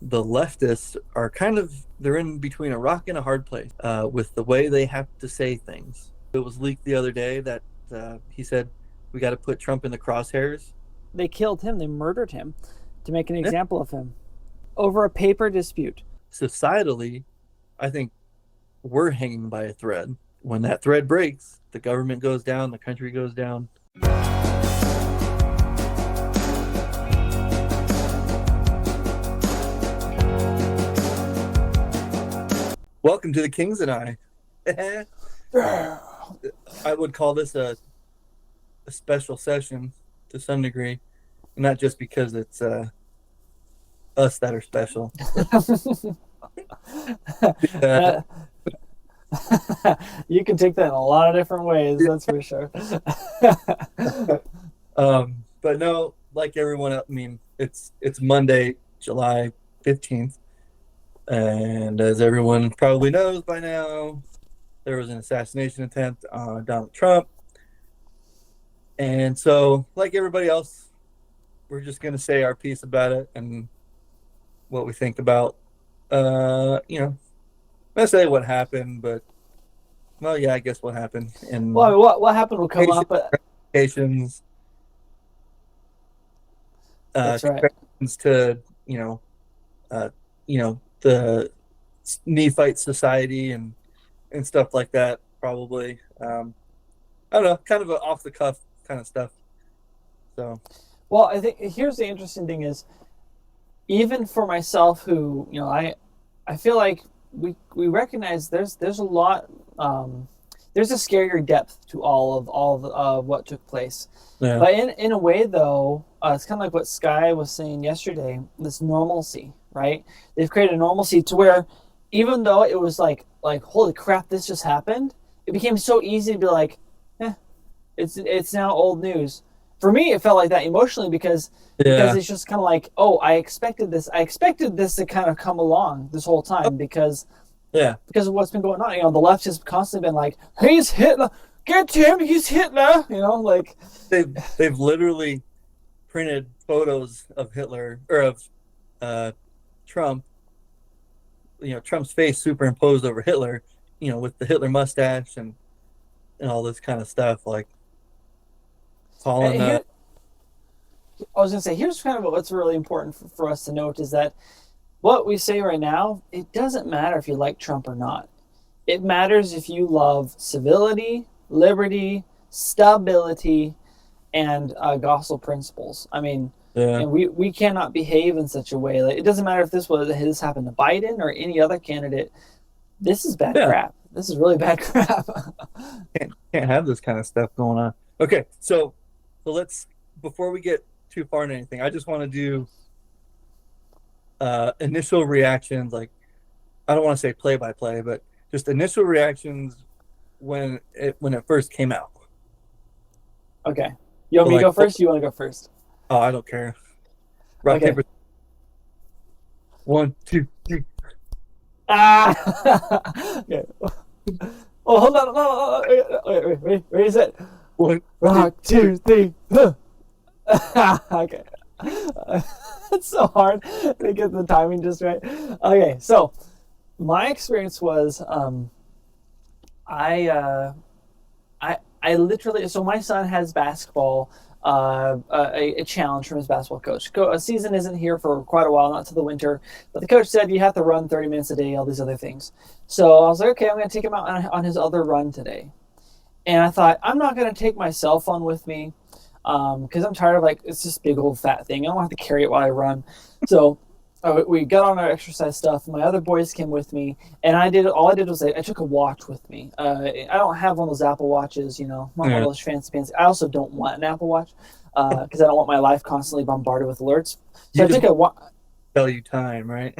the leftists are they're in between a rock and a hard place with the way they have to say things. It was leaked the other day that he said we got to put Trump in the crosshairs. They killed him. They murdered him to make an example of him over a paper dispute. Societally, I think we're hanging by a thread. When that thread breaks, the government goes down, the country goes down. Welcome to the Kings and I. I would call this a special session to some degree, not just because it's us that are special. You can take that in a lot of different ways, that's for sure. But no, like everyone else, I mean, it's Monday, July 15th. And as everyone probably knows by now, there was an assassination attempt on Donald Trump. And so, like everybody else, we're just going to say our piece about it and what we think about, not say what happened, but, well, yeah, I guess what happened. And well, what happened will come up. But that's right. To, the Nephite society and stuff like that, probably. I don't know, kind of an off the cuff kind of stuff. So, well, I think here's the interesting thing is, even for myself, who I feel like we recognize there's a lot, there's a scarier depth to all of what took place. Yeah. But in a way, though, it's kind of like what Sky was saying yesterday. This normalcy, right? They've created a normalcy to where, even though it was like holy crap, this just happened, it became so easy to be like, it's now old news. For me, it felt like that emotionally because it's just kind of like, oh, I expected this to kind of come along this whole time because of what's been going on. The left has constantly been like, he's Hitler, get him, he's Hitler. Like they've literally printed photos of Hitler or of Trump. Trump's face superimposed over Hitler. With the Hitler mustache and all this kind of stuff, like. I was going to say, here's kind of what's really important for us to note is that what we say right now, it doesn't matter if you like Trump or not. It matters if you love civility, liberty, stability, and gospel principles. I mean, we cannot behave in such a way. Like, it doesn't matter if this happened to Biden or any other candidate. This is bad crap. This is really bad crap. Can't have this kind of stuff going on. Okay, so let's, before we get too far into anything, I just want to do initial reactions. Like, I don't want to say play by play, but just initial reactions when it first came out. Okay, you want me to go first? You want to go first? Oh, I don't care. Rock, paper. 1, 2, 3. Okay. Oh, hold on. Oh, wait. Where is it? 1, rock, 2, 3. Okay. It's so hard to get the timing just right. Okay, so my experience was I literally, so my son has basketball, a challenge from his basketball coach. A season isn't here for quite a while, not to the winter, but the coach said you have to run 30 minutes a day, all these other things. So I was like, okay, I'm going to take him out on his other run today. And I thought, I'm not going to take my cell phone with me because I'm tired of, it's this big old fat thing. I don't have to carry it while I run. So we got on our exercise stuff. My other boys came with me, and all I did was I took a watch with me. I don't have one of those Apple Watches, not one of those fancy. I also don't want an Apple Watch because I don't want my life constantly bombarded with alerts. So I took a watch. Tell you time, right?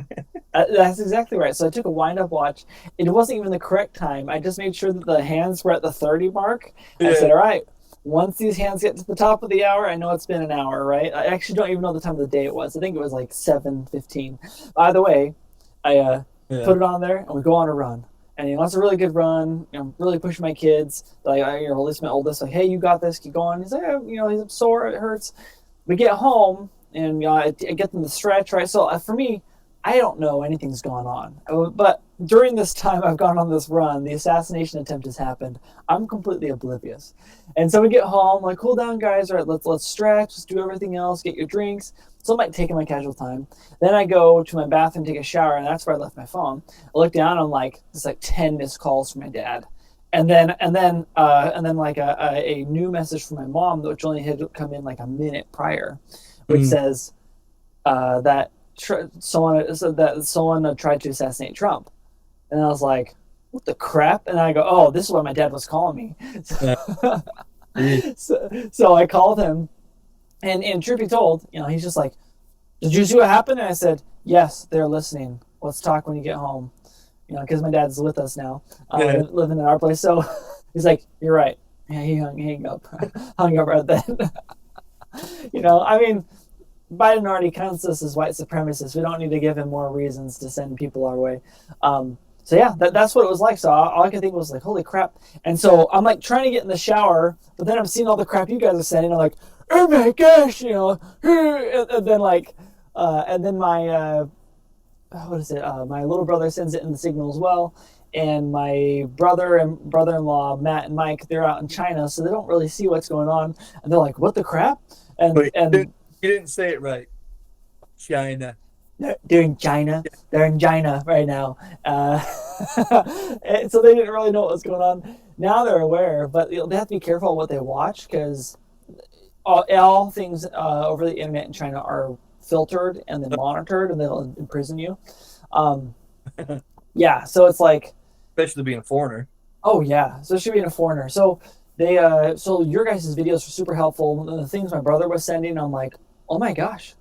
That's exactly right. So I took a wind-up watch. It wasn't even the correct time. I just made sure that the hands were at the 30 mark. I said, all right, once these hands get to the top of the hour, I know it's been an hour, right? I actually don't even know the time of the day it was. I think it was like 7:15. By the way, I put it on there, and we go on a run. And it's a really good run. I'm really pushing my kids. At least my oldest, hey, you got this, keep going. He's like, he's sore, it hurts. We get home, and I get them to stretch, right? So for me, I don't know anything's going on. But during this time I've gone on this run, the assassination attempt has happened. I'm completely oblivious. And so we get home, like, cool down, guys. All right, let's stretch, let's do everything else, get your drinks. So I'm like taking my casual time. Then I go to my bathroom, take a shower, and that's where I left my phone. I look down, I'm like, there's like 10 missed calls from my dad. And then like a new message from my mom, which only had come in like a minute prior, which says that someone tried to assassinate Trump. And I was like, what the crap? And I go, oh, this is why my dad was calling me. So I called him, and truth be told, he's just like, did you see what happened? And I said, yes, they're listening. Let's talk when you get home. Because my dad's with us now, living in our place. So he's like, you're right. Yeah, he hung up right then. I mean, Biden already counts us as white supremacists. We don't need to give him more reasons to send people our way. So yeah, that's what it was like. So all I could think was like, holy crap. And so I'm like trying to get in the shower, but then I'm seeing all the crap you guys are sending. I'm like, oh my gosh, and then like, and then my, what is it? My little brother sends it in the signal as well. And my brother and brother-in-law, Matt and Mike, they're out in China, so they don't really see what's going on. And they're like, what the crap? You didn't say it right. China. They're in China. They're in China right now. And so they didn't really know what was going on. Now they're aware, but they have to be careful what they watch, because all things over the internet in China are filtered and then monitored, and they'll imprison you. Yeah, so it's like, especially being a foreigner. Oh yeah, especially being a foreigner. So they so your guys' videos were super helpful. The things my brother was sending, I'm like, oh my gosh,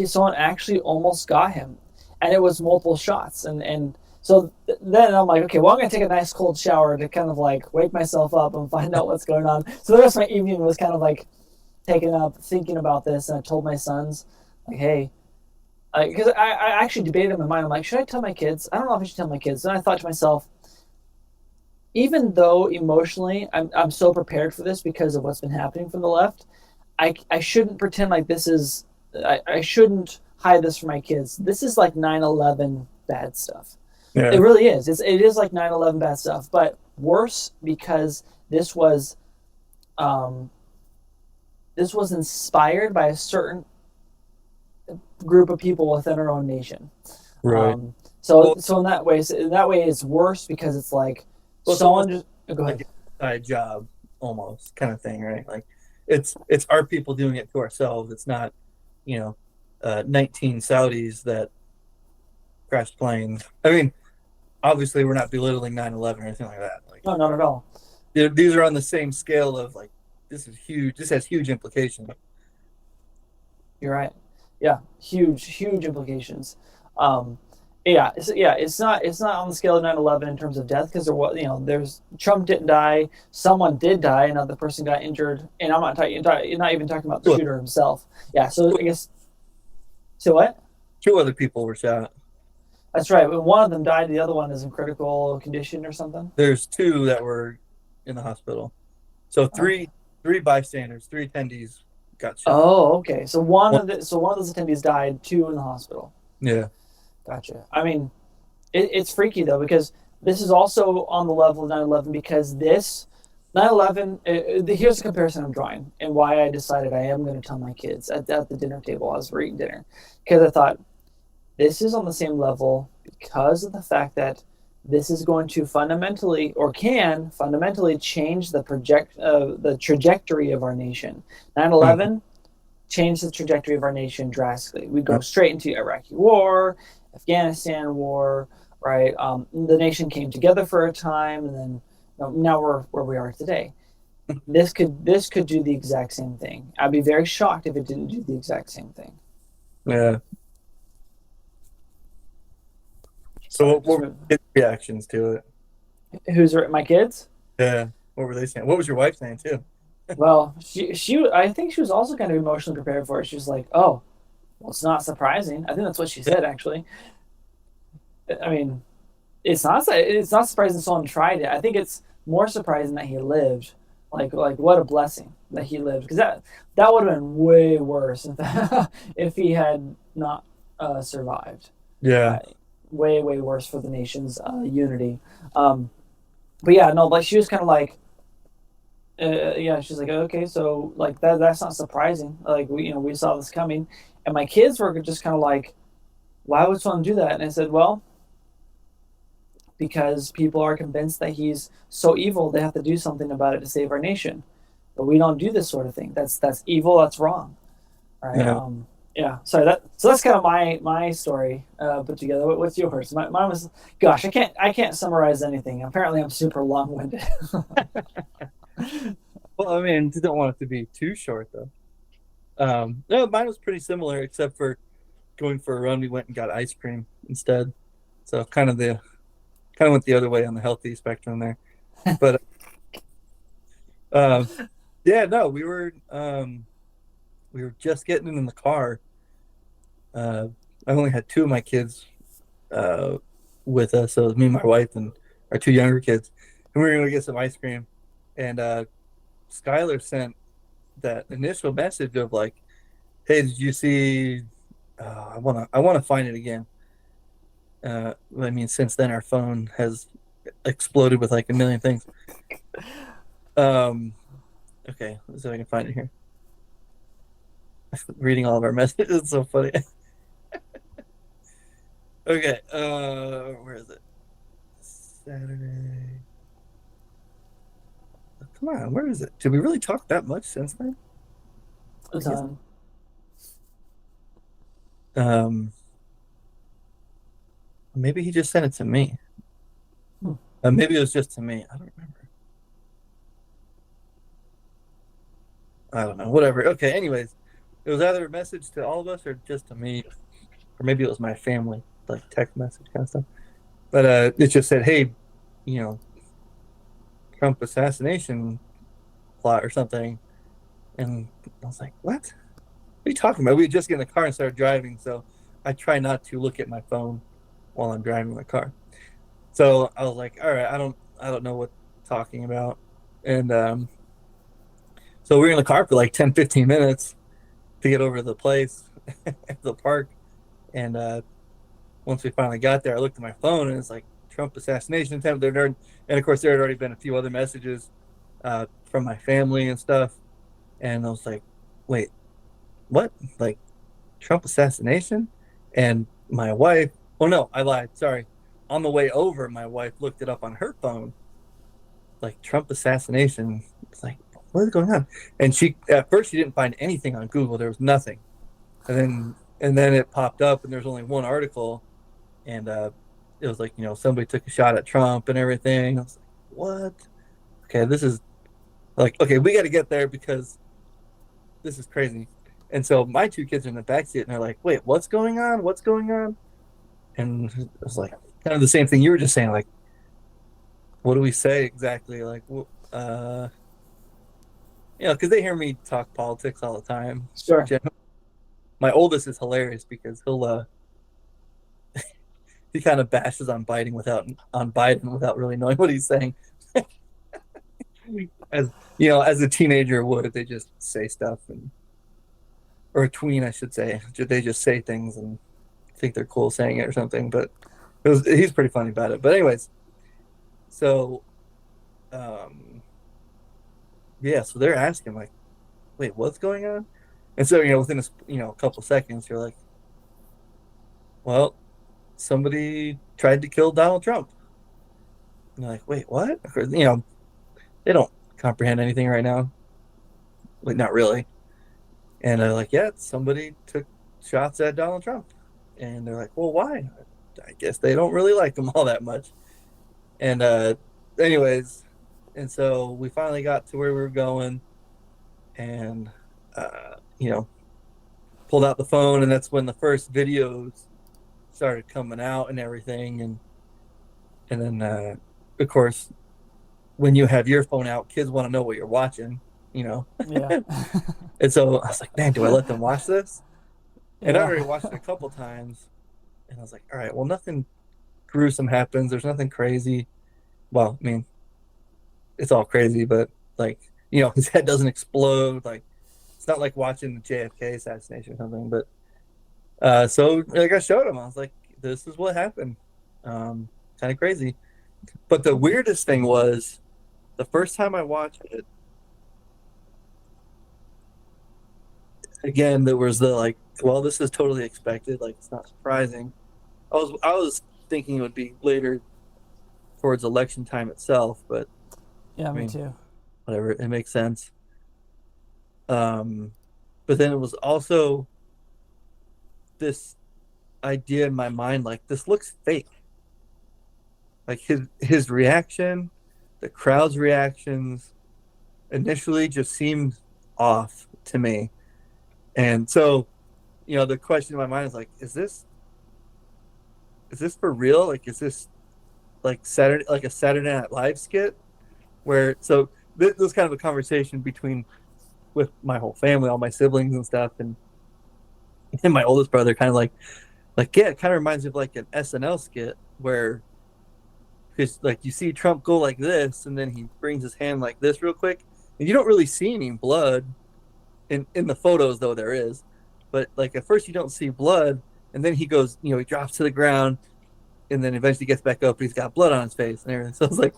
someone actually almost got him, and it was multiple shots. And so then I'm like, okay, well, I'm gonna take a nice cold shower to kind of like wake myself up and find out what's going on. So the rest of my evening was kind of like taken up thinking about this, and I told my sons, like, hey, because I actually debated in my mind. I'm like, should I tell my kids? I don't know if I should tell my kids. And I thought to myself, even though emotionally I'm so prepared for this because of what's been happening from the left, I shouldn't pretend like this is. I shouldn't hide this from my kids. This is like 9/11 bad stuff. Yeah. It really is. It is like 9/11 bad stuff, but worse because this was inspired by a certain group of people within our own nation. Right. So in that way it's worse because it's like someone just go ahead. A job almost kind of thing, right? Like it's our people doing it to ourselves. It's not 19 Saudis that crashed planes. I mean, obviously we're not belittling 9/11 or anything like that. Like, no, not at all. These are on the same scale of like, this is huge. This has huge implications. You're right. Yeah, huge implications. It's not on the scale of 9/11 in terms of death, because there's Trump didn't die, someone did die, another person got injured, and I'm not even talking about the shooter himself. Yeah, so I guess. So what? 2 other people were shot. That's right. When one of them died, the other one is in critical condition or something. There's 2 that were in the hospital. So three bystanders, 3 attendees got shot. Oh, okay. So one of those attendees died, 2 in the hospital. Yeah. Gotcha. I mean, it's freaky though, because this is also on the level of 9/11, because this 9/11. Here's the comparison I'm drawing, and why I decided I am going to tell my kids at the dinner table as we're eating dinner, because I thought this is on the same level because of the fact that this is going to fundamentally, or can fundamentally, change the trajectory of our nation. 9/11 changed the trajectory of our nation drastically. We go straight into Iraqi war, Afghanistan war, right? The nation came together for a time, and then now we're where we are today. This could do the exact same thing. I'd be very shocked if it didn't do the exact same thing. Yeah. So what were your reactions to it? Who's my kids? Yeah. What were they saying? What was your wife saying too? Well, I think she was also kind of emotionally prepared for it. She was like, "Oh, well, it's not surprising." I think that's what she said, actually. I mean, it's not surprising someone tried it. I think it's more surprising that he lived. Like what a blessing that he lived, because that would have been way worse if he had not survived. Yeah. Uh, way way worse for the nation's unity. Um, but yeah, no, like she was kind of like, yeah, she's like, okay, so like that's not surprising. Like we saw this coming, and my kids were just kind of like, why would someone do that? And I said, well, because people are convinced that he's so evil, they have to do something about it to save our nation. But we don't do this sort of thing. That's evil. That's wrong. All right. Yeah. Yeah. Sorry. That's kind of my story put together. What's yours? Mine was, gosh, I can't summarize anything. Apparently, I'm super long winded. Well, I mean, don't want it to be too short though. No, mine was pretty similar, except for going for a run, we went and got ice cream instead. So kind of went the other way on the healthy spectrum there. But um, yeah, no, we were just getting in the car. Uh, I only had two of my kids uh, with us, so it was me, my wife, and our two younger kids, and we were gonna get some ice cream. And Skylar sent that initial message of like, "Hey, did you see? I wanna find it again." I mean, since then our phone has exploded with like a million things. Um, okay, let's see if I can find it here. Reading all of our messages is so funny. Okay, where is it? Saturday. Come on, where is it? Did we really talk that much since then? I guess. Um, Um, maybe he just sent it to me. hmm, Maybe it was just to me. I don't remember. I don't know. Whatever. Okay. Anyways, it was either a message to all of us or just to me, or maybe it was my family, like text message kind of stuff. But it just said, "Hey, you know, Trump assassination plot or something," and I was like, "What? What are you talking about?" We had just get in the car and started driving, so I try not to look at my phone while I'm driving the car. So I was like, "All right, I don't know what talking about," and so we were in the car for like 10, 15 minutes to get over to the place, the park, and once we finally got there, I looked at my phone and it's like Trump assassination attempt. And of course, there had already been a few other messages from my family and stuff. And I was like, wait, what? Like Trump assassination? And my wife, oh no, I lied. Sorry. On the way over, my wife looked it up on her phone, like Trump assassination. It's like, what is going on? And she, at first, she didn't find anything on Google. There was nothing. And then it popped up and there's only one article and it was like somebody took a shot at Trump and everything. I was like, what? Okay, this is like okay, we got to get there because this is crazy. And so my two kids are in the back seat and they're like, wait, what's going on? What's going on? And it was like kind of the same thing you were just saying, like, what do we say exactly? Like, uh, because they hear me talk politics all the time. sure. My oldest is hilarious because he kind of bashes on Biden without really knowing what he's saying. As as a teenager would, they just say stuff or a tween, I should say. They just say things and think they're cool saying it or something. But he's pretty funny about it. But anyways, so um, yeah, so they're asking like, wait, what's going on? And so within a couple seconds, you're like, well, somebody tried to kill Donald Trump. And you're like, wait, what? Of course, they don't comprehend anything right now. Like, not really. And they're like, yeah, somebody took shots at Donald Trump. And they're like, well, why? I guess they don't really like him all that much. And anyways, and so we finally got to where we were going and, uh, you know, pulled out the phone. And that's when the first videos started coming out and everything. And then, of course, when you have your phone out, kids want to know what you're watching, you know. Yeah. And so I was like, man, do I let them watch this? And I already Yeah. watched it a couple times. And I was like, all right, well, nothing gruesome happens. There's nothing crazy. Well, I mean, it's all crazy, but like, his head doesn't explode. Like, it's not like watching the JFK assassination or something. But so like I showed him, I was like, this is what happened. Kind of crazy. But the weirdest thing was the first time I watched it, again, there was the like, well, this is totally expected. Like, it's not surprising. I was thinking it would be later towards election time itself, but Yeah, I me mean, too. whatever, it makes sense. Um, but then it was also this idea in my mind, like this looks fake. Like his reaction, the crowd's reactions initially just seemed off to me. And so, the question in my mind is like, is this for real? Like, is this like a Saturday Night Live skit? Where so this was kind of a conversation between with my whole family, all my siblings and stuff, and my oldest brother, kind of like yeah, it kind of reminds me of like an SNL skit where because like you see Trump go like this, and then he brings his hand like this real quick, and you don't really see any blood in the photos, though there is, but like at first you don't see blood, and then he goes, he drops to the ground, and then eventually gets back up, and he's got blood on his face and everything. So I was like,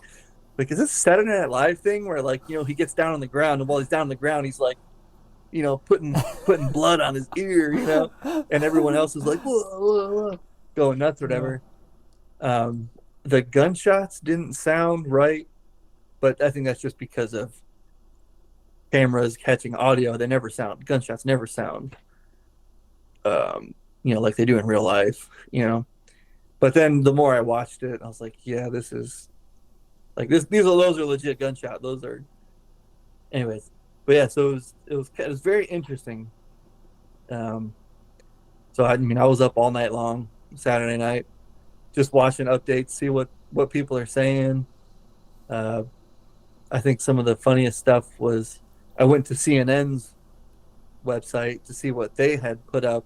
is this a Saturday Night Live thing where like he gets down on the ground, and while he's down on the ground, he's like, putting blood on his ear, and everyone else is like, whoa, whoa, whoa, going nuts or whatever. The gunshots didn't sound right, but I think that's just because of cameras catching audio. Gunshots never sound, like they do in real life. But then the more I watched it, I was like, yeah, this is like this. Those are legit gunshot. Those are, anyways. But yeah, so it was very interesting. So I was up all night long Saturday night, just watching updates, see what people are saying. I think some of the funniest stuff was I went to CNN's website to see what they had put up,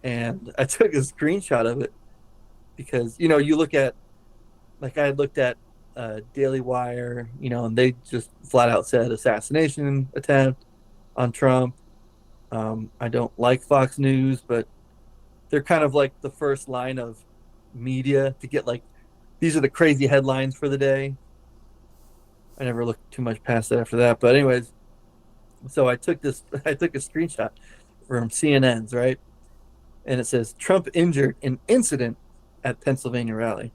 and I took a screenshot of it because you look at, like, I had looked at Daily Wire, and they just flat out said assassination attempt on Trump. I don't like Fox News, but they're kind of like the first line of media to get like, these are the crazy headlines for the day. I never looked too much past it after that. But anyways, so I took a screenshot from CNN's, right? And it says Trump injured in incident at Pennsylvania rally.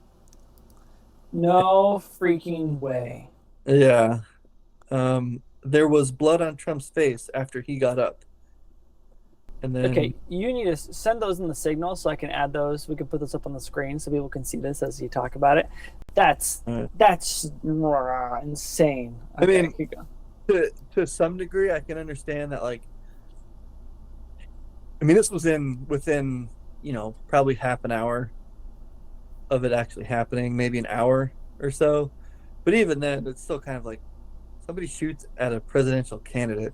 No freaking way. Yeah. There was blood on Trump's face after he got up. And then Okay, you need to send those in the signal so I can add those. We can put this up on the screen so people can see this as you talk about it. That's insane. Okay, I mean, to some degree, I can understand that. Like, I mean, this was within probably half an hour of it actually happening, maybe an hour or so. But even then, it's still kind of like somebody shoots at a presidential candidate.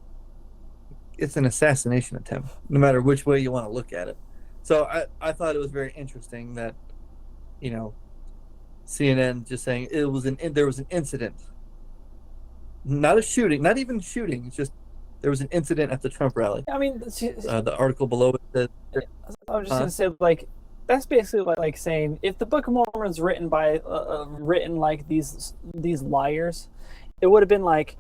It's an assassination attempt, no matter which way you want to look at it. So I thought it was very interesting that, CNN just saying there was an incident, not a shooting, not even shooting. It's just there was an incident at the Trump rally. I mean, The article below it says, I was just gonna say, like, that's basically like saying if the Book of Mormon is written by written like these liars, it would have been like,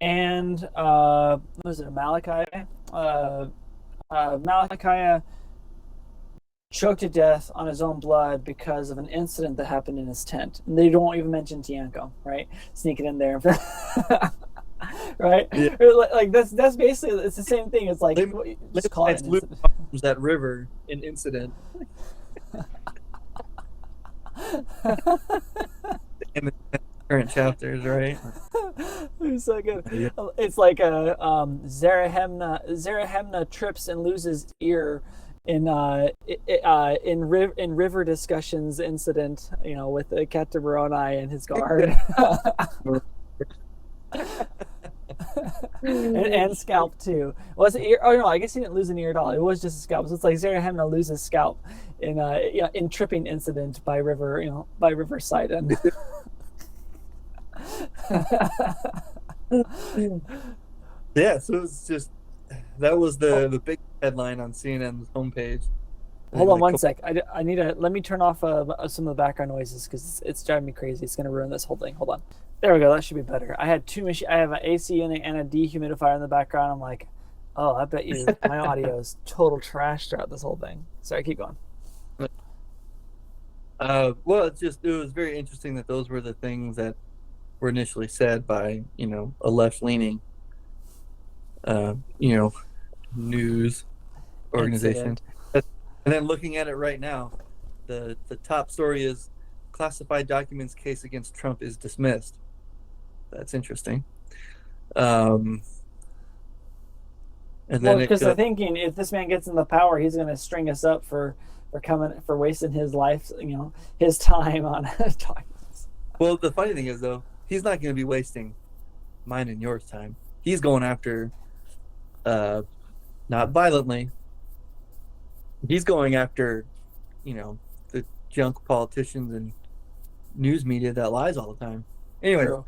and what was it, Malachi? Malachi choked to death on his own blood because of an incident that happened in his tent. And they don't even mention Tianko, right? Sneaking in there, right? Yeah. Like that's basically, it's the same thing. It's like, just call it an incident. That river an incident. In the current chapters, right? It's so good. Yeah. It's like Zarahemna trips and loses ear in river discussions incident, with Captain Moroni and his guard. and scalp too. Was it ear? Oh no, I guess he didn't lose an ear at all. It was just a scalp. So it's like Zarahemna loses scalp in tripping incident by riverside. And yeah, so it's just that was the big headline on CNN's homepage. Hold on Like, one sec. I need to let me turn off some of the background noises because it's driving me crazy. It's gonna ruin this whole thing. Hold on. There we go. That should be better. I had I have an AC unit and a dehumidifier in the background. I'm like, oh, I bet you my audio is total trash throughout this whole thing. Sorry, keep going. well, it was very interesting that those were the things that were initially said by, a left-leaning, uh, you know, news organization. Incident. And then looking at it right now, the top story is classified documents case against Trump is dismissed. That's interesting. Um, and Well, then it because they're goes, thinking if this man gets in the power, he's gonna string us up for wasting his life, his time on documents. well, the funny thing is though, he's not going to be wasting mine and yours time. He's going after, uh, not violently. He's going after, the junk politicians and news media that lies all the time. Anyway, True.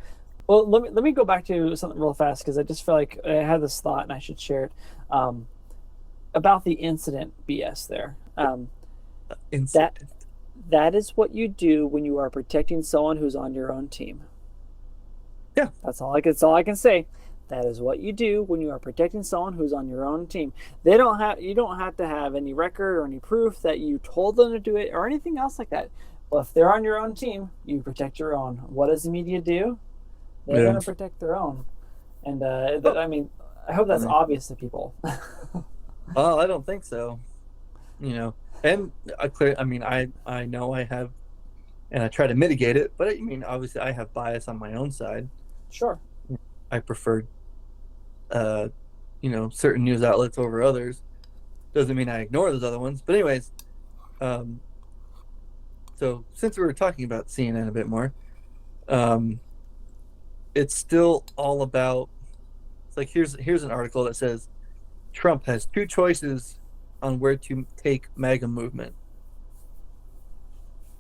Well, let me go back to something real fast because I just feel like I had this thought and I should share it um, about the incident BS there. That incident. that is what you do when you are protecting someone who's on your own team. Yeah. That's all I can say. That is what you do when you are protecting someone who's on your own team. You don't have to have any record or any proof that you told them to do it or anything else like that. Well, if they're on your own team, you protect your own. What does the media do? They're Yeah. going to protect their own. And I mean, I hope that's obvious to people. Well, I don't think so. And I know I have, and I try to mitigate it, but obviously I have bias on my own side. Sure. I prefer, certain news outlets over others. Doesn't mean I ignore those other ones. But anyways, so since we were talking about CNN a bit more, it's still all about. It's like here's an article that says Trump has two choices on where to take MAGA movement.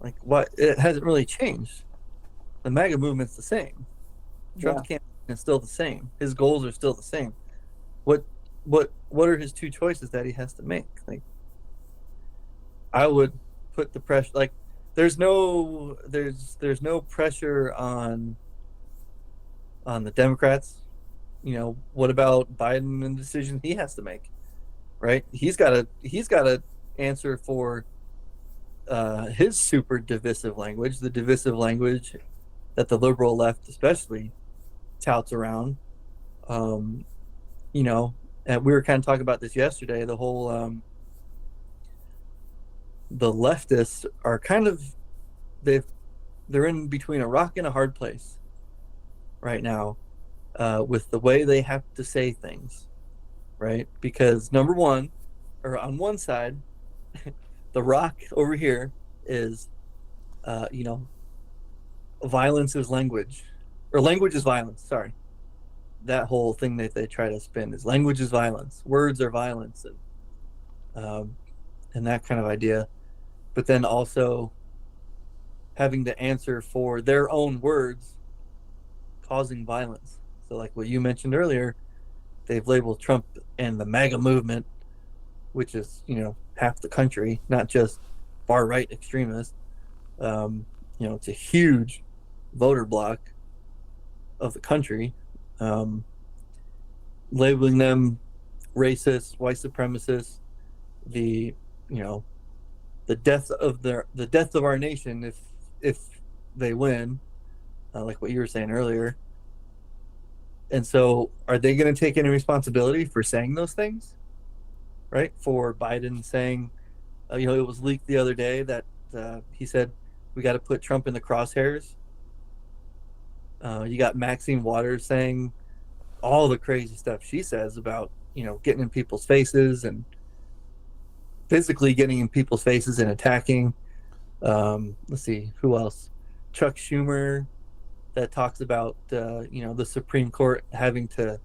Like what? It hasn't really changed. The MAGA movement's the same. Trump's campaign is still the same. His goals are still the same. What are his two choices that he has to make? Like, I would put the pressure. Like, there's no pressure on the Democrats. What about Biden and the decision he has to make? Right? He's got to answer for his super divisive language, the divisive language that the liberal left especially touts around. And we were kind of talking about this yesterday. The whole the leftists are kind of they're in between a rock and a hard place right now with the way they have to say things, right? Because number one, or on one side, the rock over here is, violence is language, or language is violence. Sorry, that whole thing that they try to spin is language is violence, words are violence, and that kind of idea. But then also having to answer for their own words causing violence. So, like what you mentioned earlier, they've labeled Trump and the MAGA movement, which is half the country, not just far right extremists. It's a huge voter bloc of the country, labeling them racist, white supremacists, the death of our nation if they win, like what you were saying earlier. And so, are they going to take any responsibility for saying those things? Right? For Biden saying, it was leaked the other day that he said we got to put Trump in the crosshairs. You got Maxine Waters saying all the crazy stuff she says about getting in people's faces and physically getting in people's faces and attacking. Let's see, who else? Chuck Schumer, that talks about the Supreme Court having to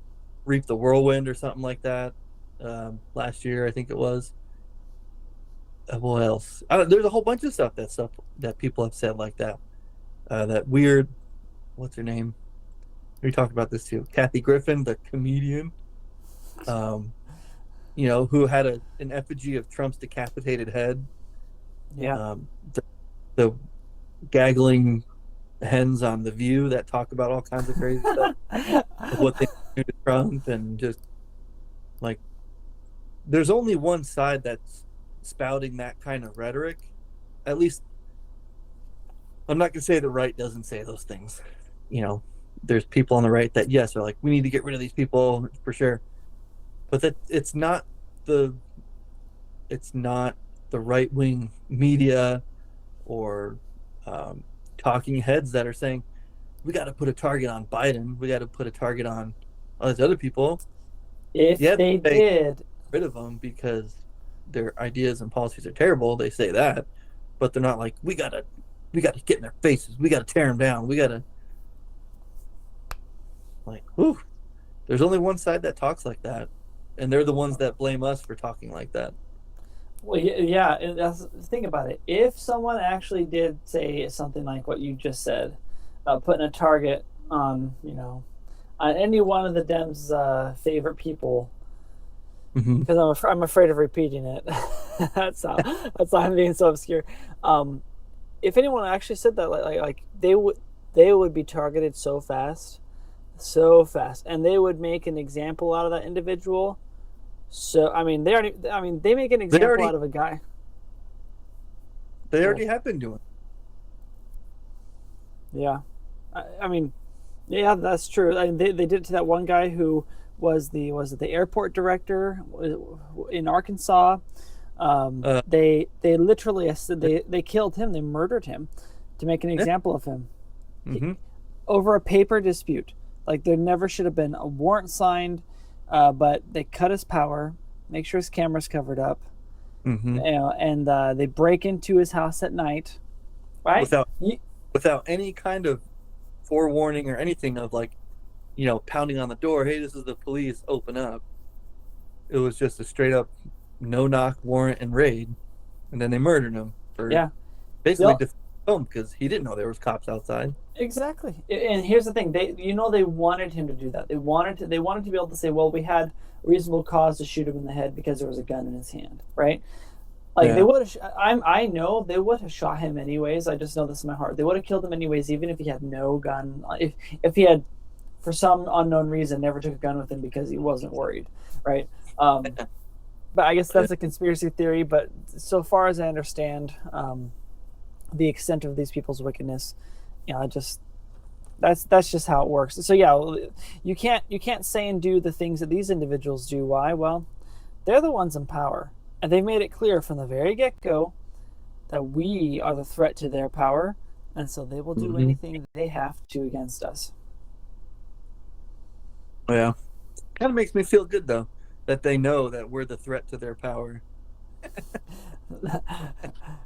reap the whirlwind or something like that. Last year, I think it was. What else? There's a whole bunch of stuff that people have said like that. That weird, what's her name? We talked about this too. Kathy Griffin, the comedian. who had an effigy of Trump's decapitated head. Yeah. The gaggling hens on The View that talk about all kinds of crazy stuff of what they do to Trump, and just like there's only one side that's spouting that kind of rhetoric. At least I'm not gonna say the right doesn't say those things. There's people on the right that yes are like we need to get rid of these people for sure, but that the it's not the right wing media or talking heads that are saying we got to put a target on Biden. We got to put a target on all these other people. If Yeah, they they get did, rid of them because their ideas and policies are terrible. They say that, but they're not like we gotta get in their faces. We gotta tear them down. We gotta like, whew. There's only one side that talks like that, and they're the ones that blame us for talking like that. well, yeah, and think about it. If someone actually did say something like what you just said, putting a target on any one of the Dems' favorite people, Mm-hmm. because I'm afraid of repeating it. That's how I'm being so obscure. Um, if anyone actually said that, like they would be targeted so fast, and they would make an example out of that individual. So they make an They example already out of a guy. they Well, already have been doing. yeah, I mean, yeah, that's true. I mean, they did it to that one guy who was the airport director in Arkansas. Uh, They literally they killed him. They murdered him to make an yeah. example of him Mm-hmm. over a paper dispute. Like there never should have been a warrant signed, but they cut his power, make sure his camera's covered up, Mm-hmm. and they break into his house at night. Right? Without without any kind of forewarning or anything of like, pounding on the door. Hey, this is the police. Open up. It was just a straight up no knock warrant and raid, and then they murdered him for Yeah. basically They'll, defending him because he didn't know there was cops outside. Exactly. And here's the thing: they wanted him to do that. They wanted to be able to say, well, we had reasonable cause to shoot him in the head because there was a gun in his hand, right? Like they Yeah, would have. I know they would have shot him anyways. I just know this in my heart. They would have killed him anyways, even if he had no gun. If he had, for some unknown reason, never took a gun with him because he wasn't worried, right? But I guess yeah, that's a conspiracy theory. But so far as I understand, the extent of these people's wickedness, just that's just how it works. So yeah, you can't say and do the things that these individuals do. Why? Well, they're the ones in power, and they've made it clear from the very get-go that we are the threat to their power, and so they will do hmm anything they have to against us. yeah. Kind of makes me feel good though that they know that we're the threat to their power.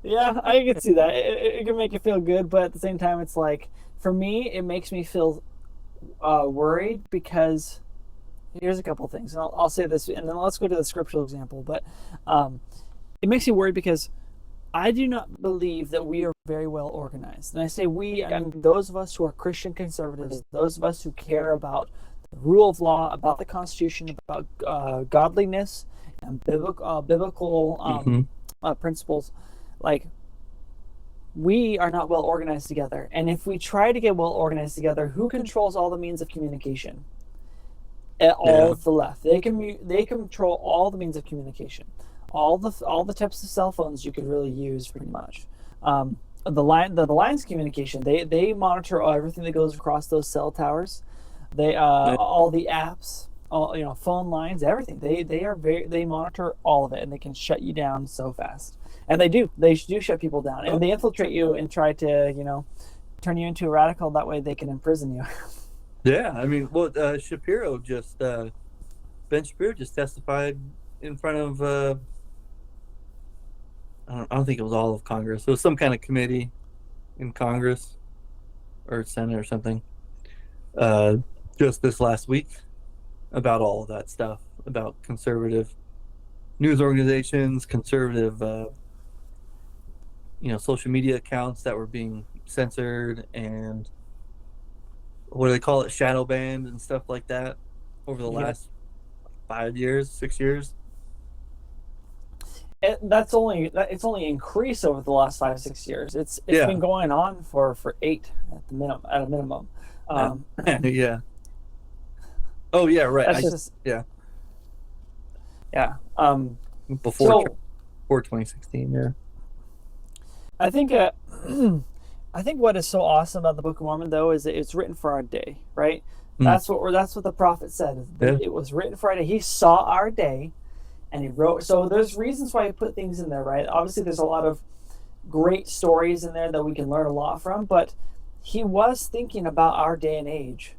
Yeah, I can see that. It can make you feel good, but at the same time, it's like for me, it makes me feel worried because here's a couple of things. And I'll say this, and then let's go to the scriptural example. But um, it makes me worried because I do not believe that we are very well organized. And I say we, I mean those of us who are Christian conservatives, those of us who care about the rule of law, about the Constitution, about godliness and biblical Hmm. principles. Like we are not well organized together. And if we try to get well organized together, who controls all the means of communication? All Yeah. of the left. They control all the means of communication, all the types of cell phones you could really use, pretty much. The lines communication. They monitor everything that goes across those cell towers. They Yeah. all the apps, all phone lines, everything. They monitor all of it, and they can shut you down so fast. And they do shut people down, and they infiltrate you and try to turn you into a radical. That way, they can imprison you. Yeah. I mean, well, Ben Shapiro just testified in front of I don't think it was all of Congress. It was some kind of committee in Congress or Senate or something. Uh, just this last week about all of that stuff about conservative news organizations, conservative social media accounts that were being censored, and what do they call it, shadow banned and stuff like that over the Yep. last 5 years, 6 years. it's only increased over the last 5 or 6 years. It's Yeah. been going on for 8 at a minimum. Yeah. Um, Yeah. Oh yeah, right. that's just Yeah, yeah. before So before 2016. Yeah. I think I think what is so awesome about the Book of Mormon though is that it's written for our day, right? Mm. That's what the prophet said. Yeah. It was written for our day. He saw our day, and he wrote. So there's reasons why he put things in there, right? Obviously, there's a lot of great stories in there that we can learn a lot from, but he was thinking about our day and age.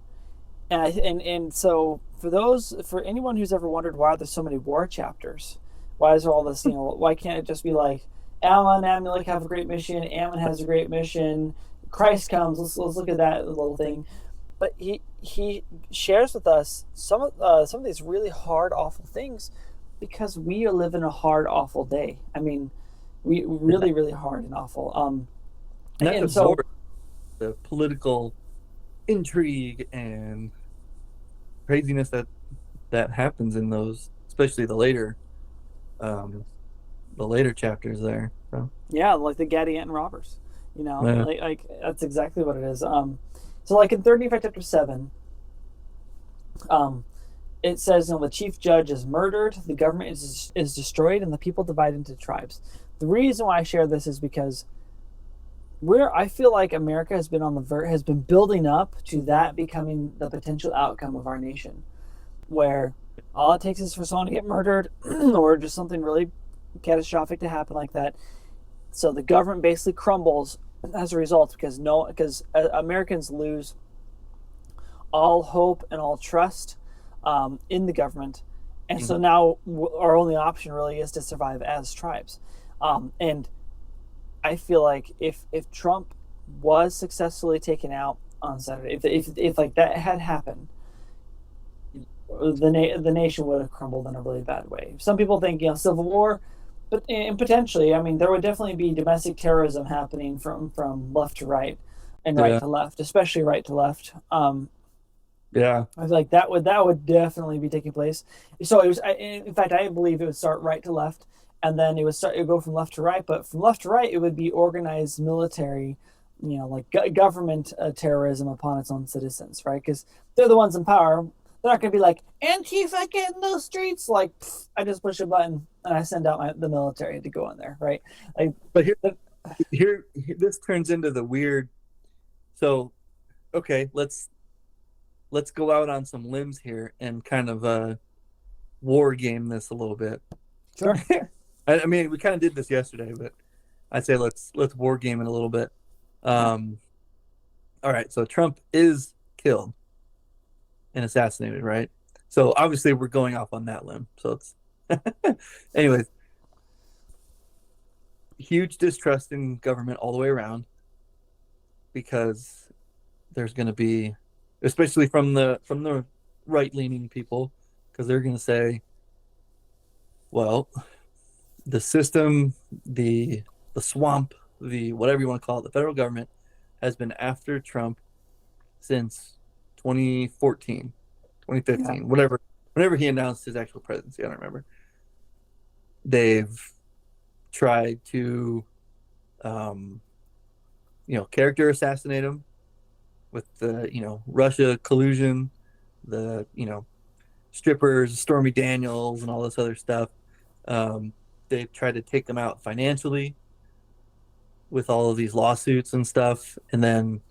And so for anyone who's ever wondered why there's so many war chapters, why is there all this, why can't it just be like Alan, Amulek have a great mission, Ammon has a great mission, Christ comes, let's look at that little thing. But he shares with us some of these really hard, awful things because we live in a hard, awful day. I mean, we really, really hard and awful. And that And so absorbs the political intrigue and craziness that happens in those, especially um, the later chapters there. So, yeah, like the Gadianton Robbers, yeah. like that's exactly what it is. So like in 35 chapter 7, um, it says, the chief judge is murdered, the government is destroyed, and the people divide into tribes. The reason why I share this is because I feel like America has been has been building up to that becoming the potential outcome of our nation, where all it takes is for someone to get murdered or just something really catastrophic to happen like that. So the government basically crumbles as a result because Americans lose all hope and all trust in the government, and so now our only option really is to survive as tribes. And I feel like if Trump was successfully taken out on Saturday, if like that had happened, the nation would have crumbled in a really bad way. Some people think civil war, but and potentially, I mean, there would definitely be domestic terrorism happening from left to right and right Yeah. to left, especially right to left. Yeah. I feel like that would definitely be taking place. So it was. In fact, I believe it would start right to left, and then it would go from left to right. But from left to right, it would be organized military, like government terrorism upon its own citizens, right? Because they're the ones in power. They're not going to be like Antifa, get in those streets. Like I just push a button and I send out the military to go in there, right? Like, But here, this turns into the weird. So, okay, let's go out on some limbs here and kind of war game this a little bit. sure. I mean, we kind of did this yesterday, but I'd say let's war game it a little bit. All right, so Trump is killed and assassinated, right? So obviously we're going off on that limb. So it's anyways, huge distrust in government all the way around because there's going to be, especially from the right-leaning people, because they're going to say, well, the system, the swamp, the whatever you want to call it, the federal government has been after Trump since 2014, 2015, Yeah. whenever he announced his actual presidency. I don't remember. They've tried to, character assassinate him with the, Russia collusion, the, strippers, Stormy Daniels, and all this other stuff. They've tried to take him out financially with all of these lawsuits and stuff. And then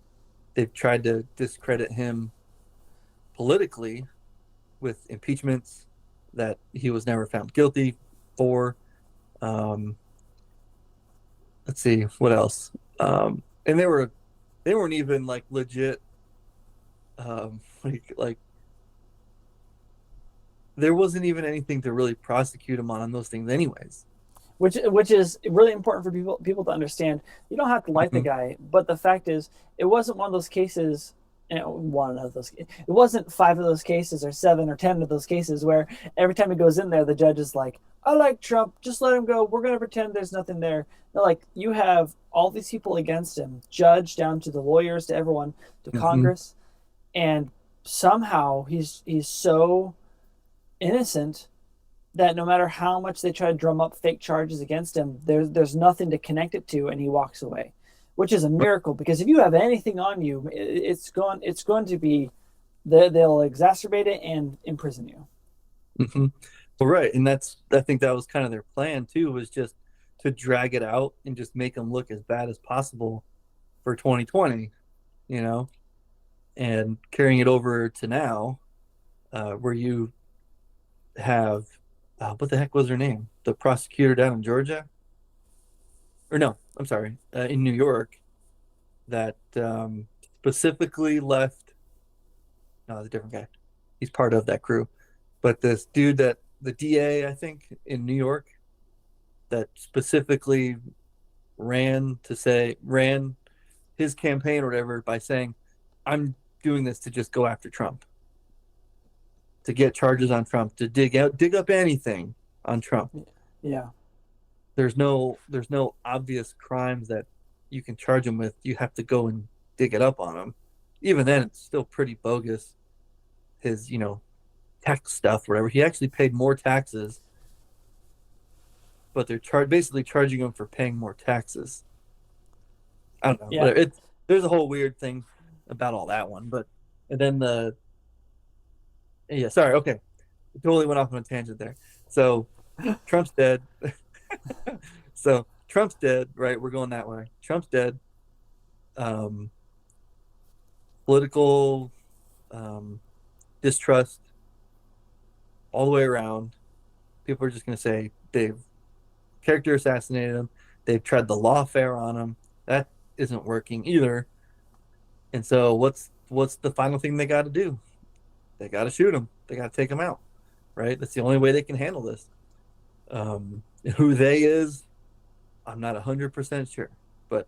they've tried to discredit him politically with impeachments that he was never found guilty for. Let's see what else. And they weren't even like legit. Like there wasn't even anything to really prosecute him on those things, anyways. Which is really important for people to understand. You don't have to like the guy, but the fact is, it wasn't one of those cases. One of those. It wasn't 5 of those cases, or 7 or 10 of those cases where every time he goes in there, the judge is like, "I like Trump. Just let him go. We're gonna pretend there's nothing there." No, like you have all these people against him, judge down to the lawyers, to everyone, to Congress, and somehow he's so innocent that no matter how much they try to drum up fake charges against him, there's nothing to connect it to, and he walks away, which is a miracle. Because if you have anything on you, it's going to be they'll exacerbate it and imprison you. Hmm. Well, right, and I think that was kind of their plan too, was just to drag it out and just make them look as bad as possible for 2020, you know, and carrying it over to now, where you have what the heck was her name? The prosecutor down in Georgia, or no, I'm sorry, in New York, that specifically left. No, it's a different guy. He's part of that crew, but this dude that the DA, I think, in New York, that specifically ran his campaign or whatever by saying, "I'm doing this to just go after Trump, to get charges on Trump, to dig up anything on Trump." Yeah. There's no obvious crimes that you can charge him with. You have to go and dig it up on him. Even then, it's still pretty bogus. His, tax stuff, whatever. He actually paid more taxes, but they're basically charging him for paying more taxes. I don't know. Yeah. Whatever. There's a whole weird thing about all that one, but and then yeah, sorry, okay, totally went off on a tangent there. So Trump's dead. So Trump's dead, right? We're going that way. Trump's dead. Um, Political distrust all the way around. People are just going to say they've character assassinated him. They've tried the lawfare on him. That isn't working either. And so what's the final thing they got to do? They got to shoot him. They got to take him out, right? That's the only way they can handle this. Who they is, I'm not 100% sure, but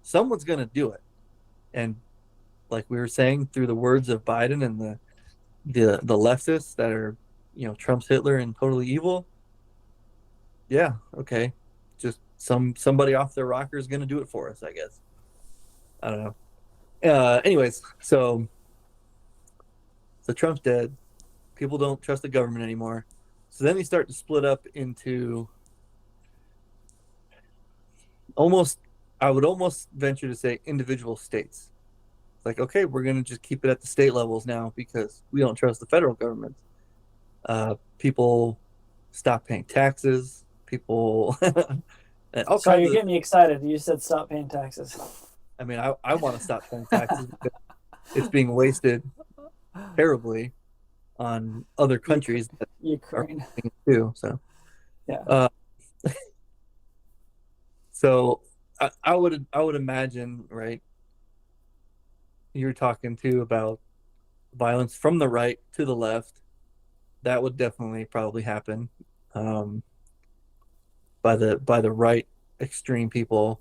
someone's going to do it. And like we were saying, through the words of Biden and the leftists that are, Trump's Hitler and totally evil. Yeah, okay, just somebody off their rocker is going to do it for us, I guess. I don't know. Anyways, so Trump's dead. People don't trust the government anymore. So then they start to split up into I would almost venture to say individual states. Like, okay, we're going to just keep it at the state levels now because we don't trust the federal government. People stop paying taxes. People, and all So kinds you're of. getting me excited. You said stop paying taxes. I mean, I want to stop paying taxes because it's being wasted terribly on other countries that are Ukraine. paying it too. So, Yeah. so I would imagine, right? You were talking too about violence from the right to the left. That would definitely probably happen, by the right extreme people.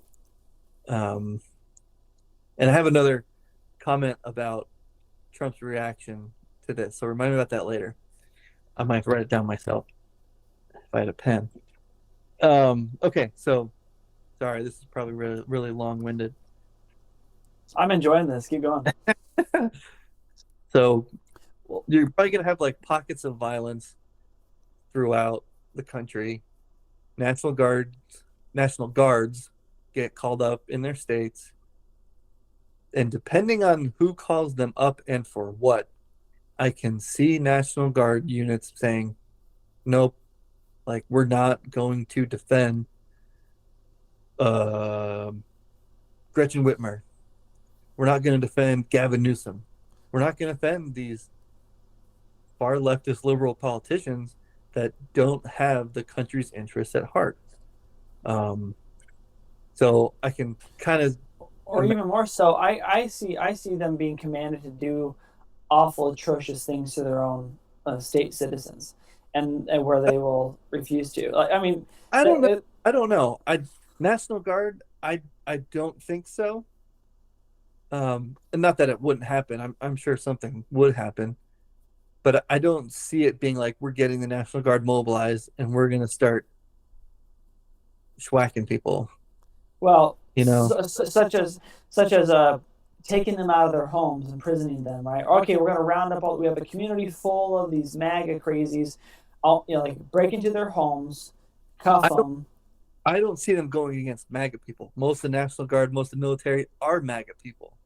And I have another comment about Trump's reaction to this. So remind me about that later. I might write it down myself if I had a pen. Okay, so sorry, this is probably really, really long-winded. I'm enjoying this. Keep going. So you're probably gonna have like pockets of violence throughout the country. National guards, national guards get called up in their states, and depending on who calls them up and for what, I can see National Guard units saying, "Nope, like we're not going to defend uh, Gretchen Whitmer. We're not going to defend Gavin Newsom. We're not going to defend these far leftist liberal politicians that don't have the country's interests at heart." So I can kind of, Or even more so, I see them being commanded to do awful, atrocious things to their own state citizens, and where they will refuse to. Like, I mean, I don't know. I don't know. National Guard, I don't think so. And not that it wouldn't happen. I'm sure something would happen, but I don't see it being like we're getting the National Guard mobilized and we're going to start schwacking people. well, You know, such as taking them out of their homes, imprisoning them. Right? Okay, we're going to round up all. We have a community full of these MAGA crazies. all, like break into their homes, cuff I don't them. I don't see them going against MAGA people. Most of the National Guard, most of the military are MAGA people.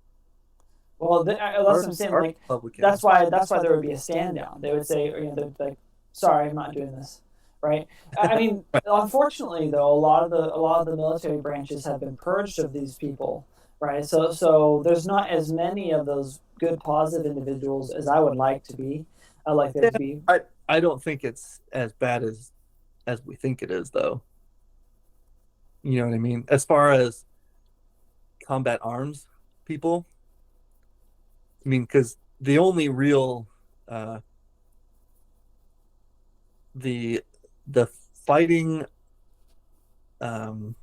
Well, that's what Are I'm saying. are Like Republicans. that's why there would be a stand down. They would say, they'd be like, "Sorry, I'm not doing this." Right? I mean, Right. unfortunately, though, a lot of the military branches have been purged of these people. Right? So there's not as many of those good, positive individuals as I would like to be. I like there Yeah, to be. I don't think it's as bad as we think it is, though. You know what I mean? As far as combat arms people, I mean, because the only real uh, the the fighting um,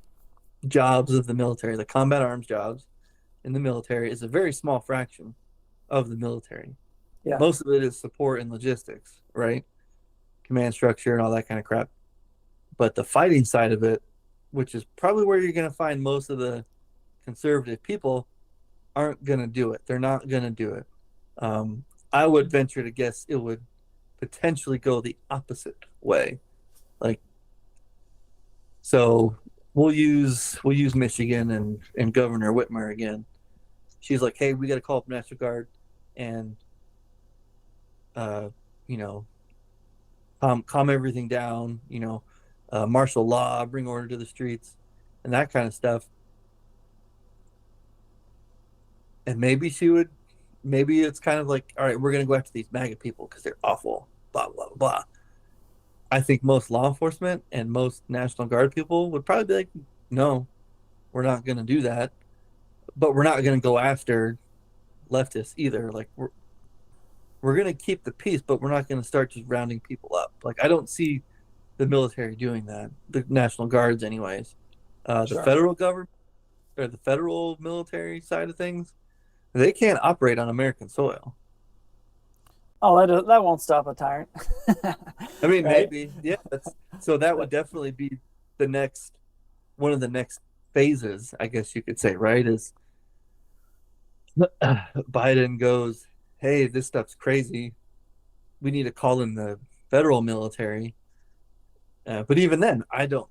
jobs of the military, the combat arms jobs in the military, is a very small fraction of the military. Yeah. Most of it is support and logistics, right? Command structure and all that kind of crap. But the fighting side of it, which is probably where you're going to find most of the conservative people, aren't going to do it. They're not going to do it. Um, I would venture to guess it would potentially go the opposite way. Like, so we'll use Michigan and Governor Whitmer again. She's like, hey, we got to call up National Guard and uh, you know, calm everything down. Martial law, bring order to the streets, and that kind of stuff. And maybe it's kind of like, all right, we're gonna go after these MAGA people because they're awful. Blah blah blah. I think most law enforcement and most National Guard people would probably be like, no, we're not gonna do that. But we're not gonna go after leftists either. Like we're gonna keep the peace, but we're not gonna start just rounding people up. Like I don't see the military doing that. The National Guards, anyways. The Sure. federal government or the federal military side of things, they can't operate on American soil. Oh, that won't stop a tyrant. I mean, Right? maybe, yeah. So that would definitely be the next one of the next phases, I guess you could say, right? Is Biden goes, "Hey, this stuff's crazy. We need to call in the federal military." But even then, I don't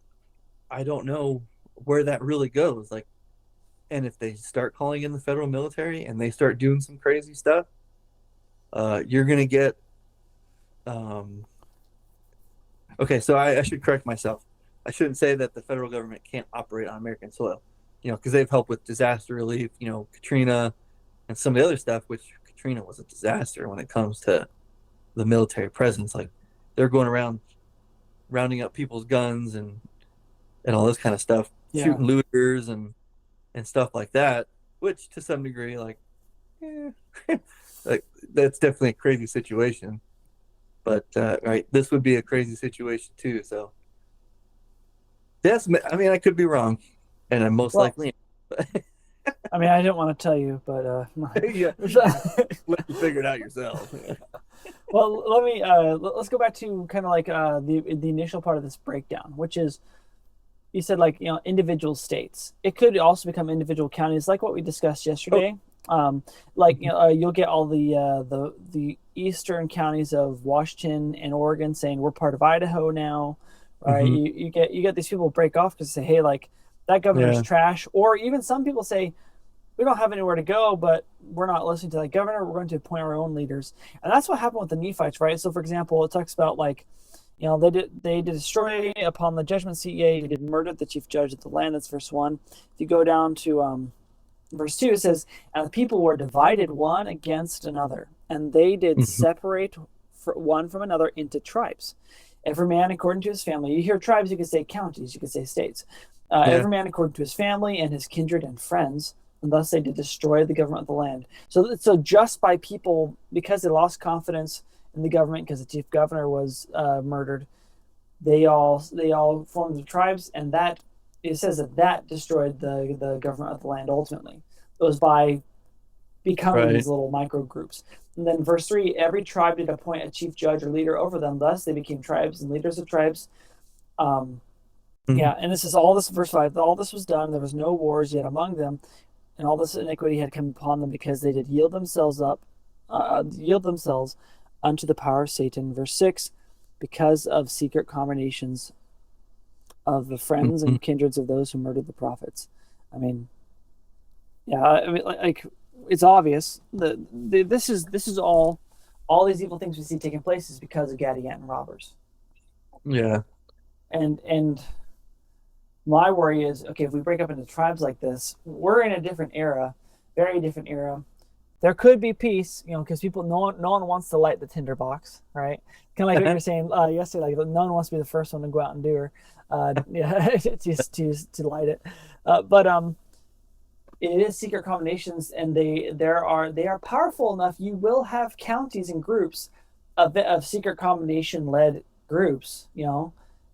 know where that really goes. Like, and if they start calling in the federal military and they start doing some crazy stuff, you're gonna get. Um, okay, so I should correct myself. I shouldn't say that the federal government can't operate on American soil, because they've helped with disaster relief, Katrina and some of the other stuff, which Katrina was a disaster when it comes to the military presence. Like they're going around rounding up people's guns and all this kind of stuff, Yeah. shooting looters and stuff like that, which to some degree, like, eh, like that's definitely a crazy situation. But right, this would be a crazy situation too. So yes, I mean I could be wrong, and I'm most Well, likely. I mean, I didn't want to tell you, but Yeah, let you figure it out yourself. well, let's go back to kind of like the initial part of this breakdown, which is you said like individual states. It could also become individual counties, like what we discussed yesterday. Like you'll get all the eastern counties of Washington and Oregon saying we're part of Idaho now, right? Mm-hmm. You get these people break off because say, hey, like that governor's Yeah. trash, or even some people say we don't have anywhere to go, but we're not listening to that governor. We're going to appoint our own leaders, and that's what happened with the Nephites, right? So, for example, it talks about like, they did destroy upon the judgment seat. Yea, they did murder the chief judge of the land. That's verse 1. If you go down to verse 2, it says, and the people were divided one against another, and they did Mm-hmm. separate one from another into tribes, every man according to his family. You hear tribes, you could say counties, you could say states. Yeah. Every man according to his family and his kindred and friends, and thus they did destroy the government of the land. So just by people, because they lost confidence in the government, because the chief governor was murdered, they all formed the tribes, and that it says that destroyed the government of the land ultimately. It was by becoming Right. these little micro groups. And then verse 3, every tribe did appoint a chief judge or leader over them. Thus they became tribes and leaders of tribes. Um, Mm-hmm. yeah, and this is all this, verse 5, all this was done. There was no wars yet among them, and all this iniquity had come upon them because they did yield themselves unto the power of Satan. Verse 6, because of secret combinations of the friends Mhm. and kindreds of those who murdered the prophets. I mean, yeah, I mean, like it's obvious that this is all these evil things we see taking place is because of Gadianton robbers. Yeah. And my worry is, okay, if we break up into tribes like this, we're in a different era, very different era. There could be peace, because people, no one wants to light the tinderbox, right? Kind of like what you were saying yesterday, like no one wants to be the first one to go out and do her, yeah, to light it. But it is secret combinations, and they are powerful enough. You will have counties and groups of secret combination led groups.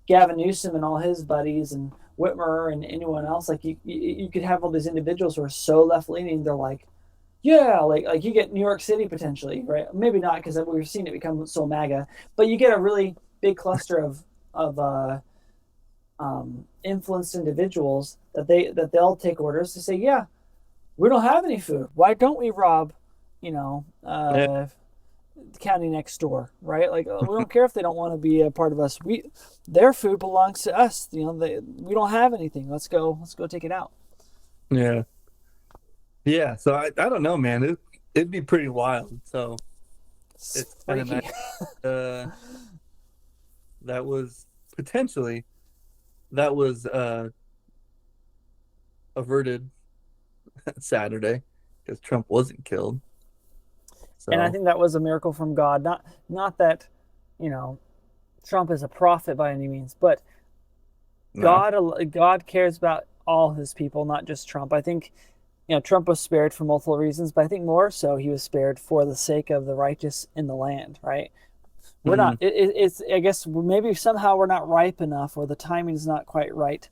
Gavin Newsom and all his buddies, and Whitmer and anyone else. Like you could have all these individuals who are so left leaning. They're like, yeah, like you get New York City potentially, right? Maybe not, because we've seen it become so MAGA, but you get a really big cluster of influenced individuals they'll take orders to say, yeah, we don't have any food. Why don't we rob, Yeah. the county next door, right? Like we don't care if they don't want to be a part of us. Their food belongs to us. We don't have anything. Let's go take it out. Yeah. Yeah. So I don't know, man. It'd be pretty wild. So It's it's kind of freaky. nice. Uh, that was potentially that was averted Saturday because Trump wasn't killed. And I So think that was a miracle from God. Not that, you know, Trump is a prophet by any means, but no. God cares about all his people, not just Trump. I think, Trump was spared for multiple reasons, but I think more so he was spared for the sake of the righteous in the land, right? We're Hmm. not. It's. I guess maybe somehow we're not ripe enough, or the timing is not quite right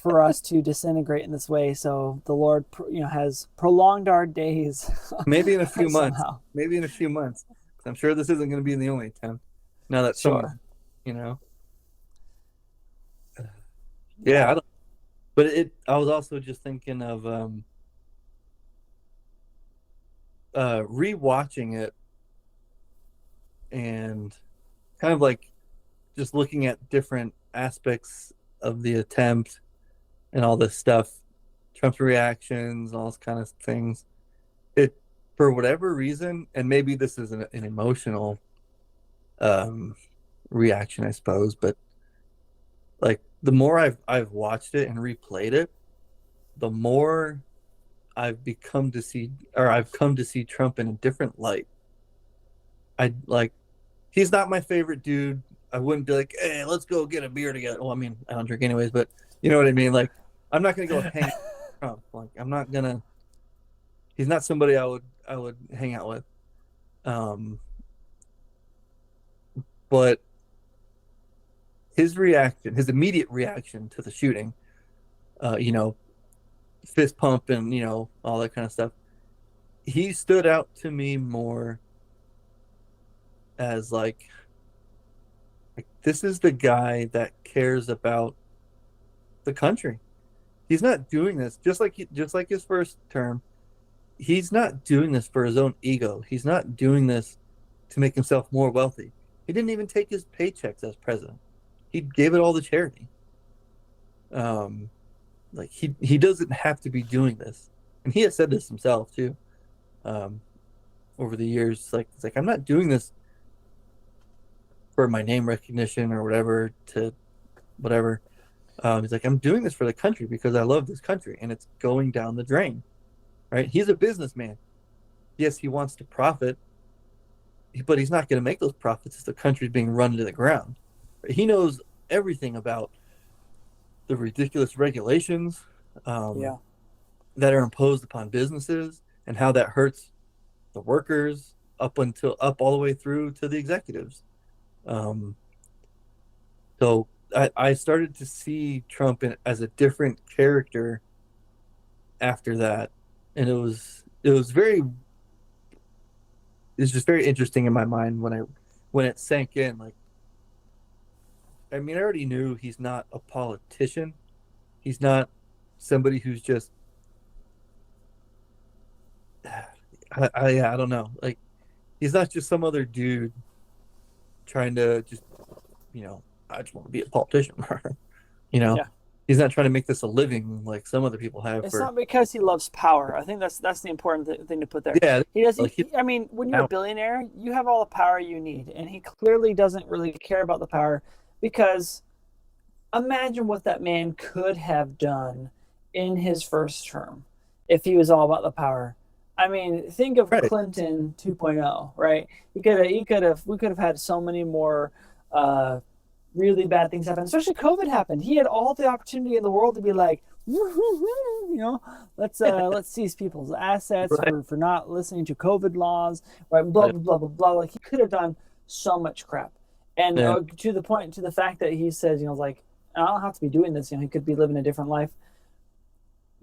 for us to disintegrate in this way. So the Lord, has prolonged our days Maybe in a few months. somehow. Maybe in a few months. I'm sure this isn't going to be the only attempt. Now that someone's, Sure. you know, yeah. Yeah. I don't. But I was also just thinking of rewatching it and kind of like just looking at different aspects of the attempt and all this stuff, Trump's reactions, all those kind of things. It, for whatever reason, and maybe this is an emotional um, reaction, I suppose, but like the more I've watched it and replayed it, the more I've come to see Trump in a different light. I like he's not my favorite dude. I wouldn't be like, hey, let's go get a beer together. Well, I mean, I don't drink anyways, but you know what I mean? Like, I'm not gonna go hang out with Trump. Like, I'm not gonna he's not somebody I would hang out with. Um, but his immediate reaction to the shooting, you know, fist pump and all that kind of stuff. He stood out to me more as like this is the guy that cares about the country. He's not doing this just like his first term. He's not doing this for his own ego. He's not doing this to make himself more wealthy. He didn't even take his paychecks as president. He gave it all to charity. Um, like he doesn't have to be doing this, and he has said this himself too. Um, over the years, like it's like I'm not doing this for my name recognition or whatever to whatever. He's like I'm doing this for the country because I love this country, and it's going down the drain. Right? He's a businessman. Yes, he wants to profit, but he's not going to make those profits if the country's being run to the ground. He knows everything about the ridiculous regulations um, Yeah. that are imposed upon businesses and how that hurts the workers up all the way through to the executives. Um, so I started to see Trump as a different character after that, and it's just very interesting in my mind when it sank in. Like, I mean, I already knew he's not a politician. He's not somebody who's just I don't know. Like, he's not just some other dude trying to just I just want to be a politician. you know, Yeah. he's not trying to make this a living like some other people have It's for, not because he loves power. I think that's the important thing to put there. yeah, He does. like I mean, when you're a billionaire, you have all the power you need, and he clearly doesn't really care about the power because imagine what that man could have done in his first term if he was all about the power. I mean, think of right. Clinton 2.0, right? We could have had so many more uh, really bad things happen. Especially COVID happened. He had all the opportunity in the world to be like, let's seize people's assets Right. for not listening to COVID laws, right? Blah Right. blah blah blah blah. Like he could have done so much crap, and Yeah. to the fact that he says, like I don't have to be doing this. He could be living a different life.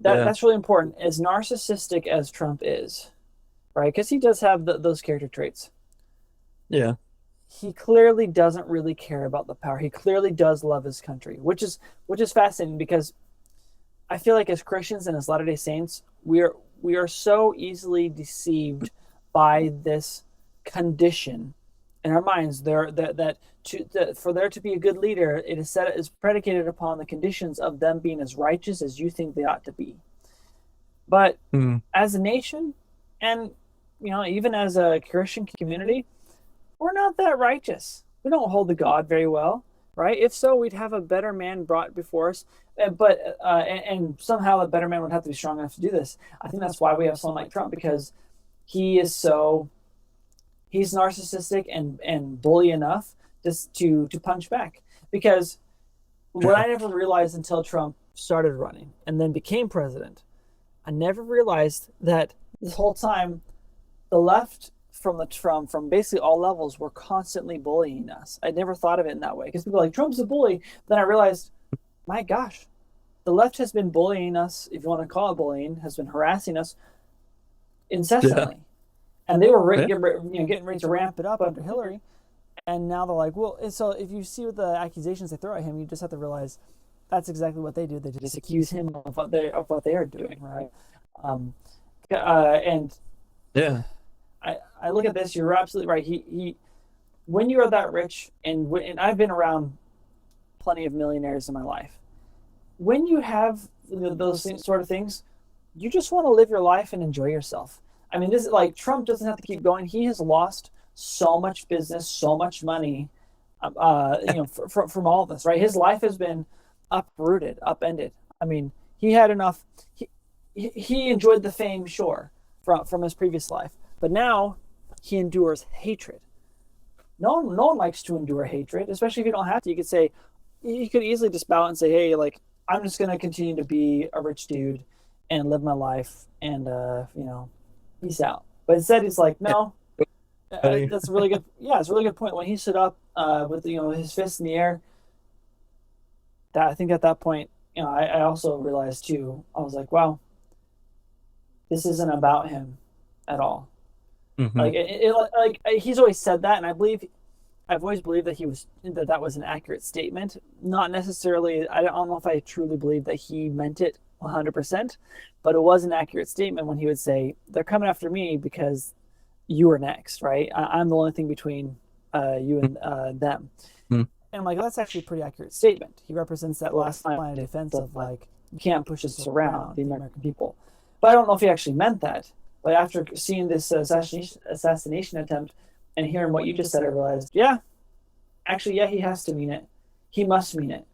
Yeah. That's really important. As narcissistic as Trump is, right? Because he does have those character traits. Yeah. He clearly doesn't really care about the power. He clearly does love his country, which is fascinating because I feel like as Christians and as Latter-day Saints, we are so easily deceived by this condition in our minds there that for there to be a good leader, it is predicated upon the conditions of them being as righteous as you think they ought to be. But Mm. as a nation, and even as a Christian community, we're not that righteous. We don't hold the God very well, right? If so, we'd have a better man brought before us, and somehow a better man would have to be strong enough to do this. I think that's why we have someone like Trump, because he is he's narcissistic and bully enough just to punch back. Because what I never realized until Trump started running and then became president, I never realized that this whole time the left from basically all levels were constantly bullying us. I never thought of it in that way because people are like Trump's a bully. Then I realized, my gosh, the left has been bullying us, if you want to call it bullying, has been harassing us incessantly. Yeah. And they were Yeah. getting ready to ramp it up under Hillary. And now they're like, well, so if you see what the accusations they throw at him, you just have to realize that's exactly what they do. They just accuse him of what they are doing, right? And Yeah. I look at this. You're absolutely right. He when you are that rich, and I've been around plenty of millionaires in my life. When you have those sort of things, you just want to live your life and enjoy yourself. I mean, this is like Trump doesn't have to keep going. He has lost so much business, so much money, from all of this, right? His life has been uprooted, upended. I mean, he had enough. He enjoyed the fame, sure, from his previous life, but now he endures hatred. No one likes to endure hatred, especially if you don't have to. You could easily just bow out and say, hey, like, I'm just going to continue to be a rich dude and live my life and, peace out. But instead, he's like, no, that's a really good, yeah, it's a really good point. When he stood up with, his fist in the air, that I think at that point, I also realized too, I was like, wow, this isn't about him at all. Mm-hmm. Like he's always said that, and I've always believed that was an accurate statement. Not necessarily, I don't know if I truly believe that he meant it 100%, but it was an accurate statement when he would say, they're coming after me because you are next, right? I'm the only thing between you and them. Mm-hmm. And I'm like, that's actually a pretty accurate statement. He represents that last line of defense of like, you can't push us around, the American people. But I don't know if he actually meant that. But after seeing this assassination attempt and hearing what you just said, I realized, yeah, he has to mean it. He must mean it.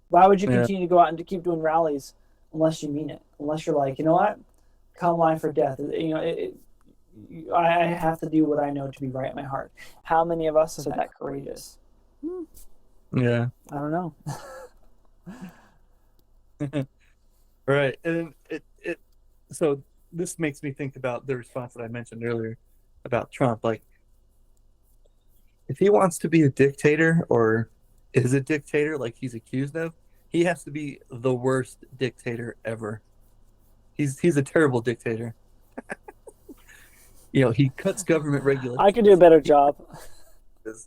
Why would you continue to go out and to keep doing rallies unless you mean it? Unless you're like, you know what, come line for death. I have to do what I know to be right in my heart. How many of us are that courageous? Yeah. I don't know. Right. And so this makes me think about the response that I mentioned earlier about Trump. Like, if he wants to be a dictator or is a dictator like he's accused of, he has to be the worst dictator ever. He's a terrible dictator. He cuts government regulations. I could do a better job.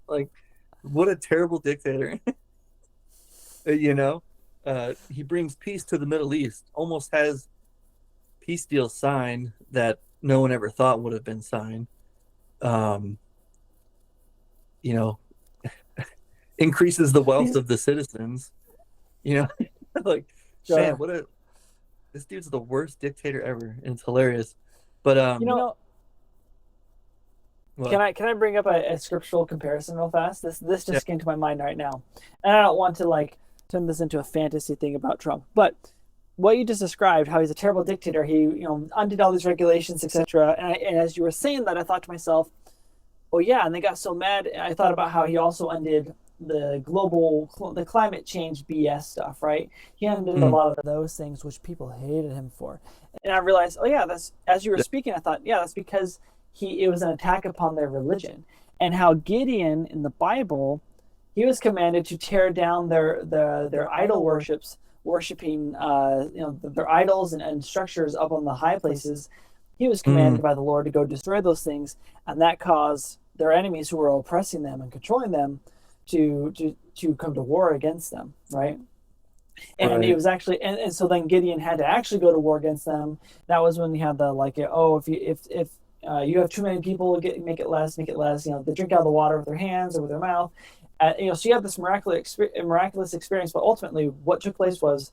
Like, what a terrible dictator. He brings peace to the Middle East, almost has peace deals signed that no one ever thought would have been signed. increases the wealth He's of the citizens. You know, like man, sure. what a this dude's the worst dictator ever, and it's hilarious. But You know, what? can I bring up a scriptural comparison real fast? This Yeah, just came to my mind right now, and I don't want to like turn this into a fantasy thing about Trump, but what you just described, how he's a terrible dictator, he undid all these regulations, etc. And as you were saying that, I thought to myself, well, yeah, and they got so mad. I thought about how he also undid the climate change BS stuff, right? He undid a mm, lot of those things which people hated him for. And I realized, oh yeah, that's as you were yeah, speaking, I thought, yeah, that's because he it was an attack upon their religion. And how Gideon in the Bible, he was commanded to tear down their idol worshiping their idols and structures up on the high places. He was mm, commanded by the Lord to go destroy those things, and that caused their enemies who were oppressing them and controlling them to come to war against them, right? And it right. was actually and so then Gideon had to actually go to war against them. That was when he had the like, oh, if you have too many people, make it less. They drink out of the water with their hands or with their mouth. So you have this miraculous experience, but ultimately, what took place was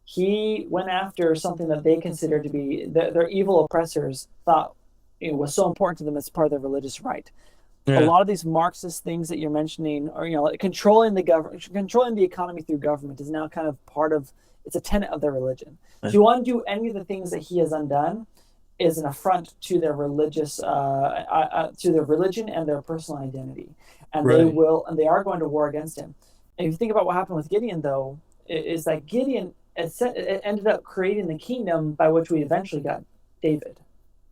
he went after something that they considered to be their evil oppressors thought was so important to them as part of their religious right. A Yeah, lot of these Marxist things that you're mentioning, or like controlling the government, controlling the economy through government, is now kind of part of it's a tenet of their religion. yeah, To undo any of the things that he has undone is an affront to their to their religion and their personal identity, and right. they are going to war against him. And if you think about what happened with Gideon, though, is that Gideon it ended up creating the kingdom by which we eventually got David,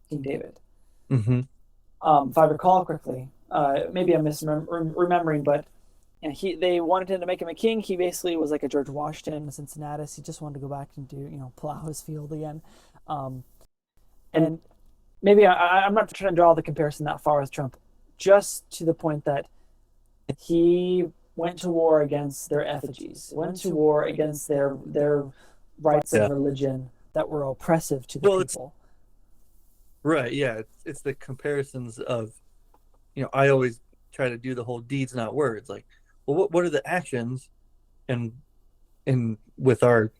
King David. Hmm. If I recall correctly, maybe I'm misremembering, but they wanted him to make him a king. He basically was like a George Washington, a Cincinnatus. He just wanted to go back and do plow his field again. Um, and maybe I'm not trying to draw the comparison that far with Trump, just to the point that he went to war against their effigies, went to war against their rights Yeah. of religion that were oppressive to the Well, it's people. right. Yeah, it's the comparisons of I always try to do the whole deeds not words. Like, well, what are the actions? And with our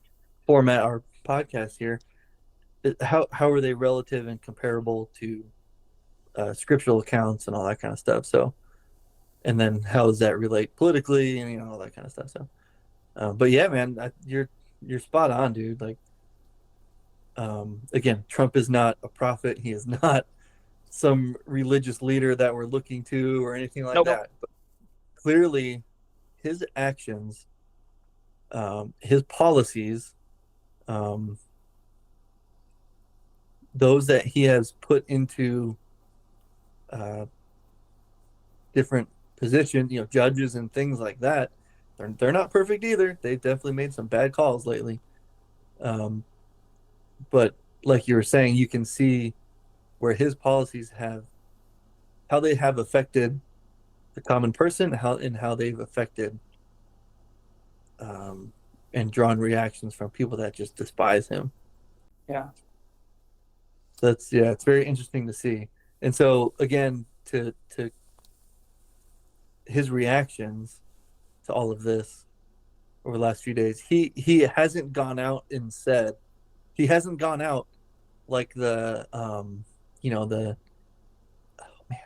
format, our podcast here, how are they relative and comparable to scriptural accounts and all that kind of stuff? So, and then how does that relate politically and all that kind of stuff? So, but yeah, man, you're spot on, dude. Like, again, Trump is not a prophet. He is not some religious leader that we're looking to or anything like Nope. that. But clearly, his actions, his policies, um, those that he has put into uh, different positions, judges and things like that, they're not perfect either. They've definitely made some bad calls lately. Um, but like you were saying, you can see where his policies have how they have affected the common person, how they've affected um, and drawn reactions from people that just despise him. Yeah. So that's yeah, it's very interesting to see. And so again, to his reactions to all of this over the last few days, he hasn't gone out and said he hasn't gone out like the oh man,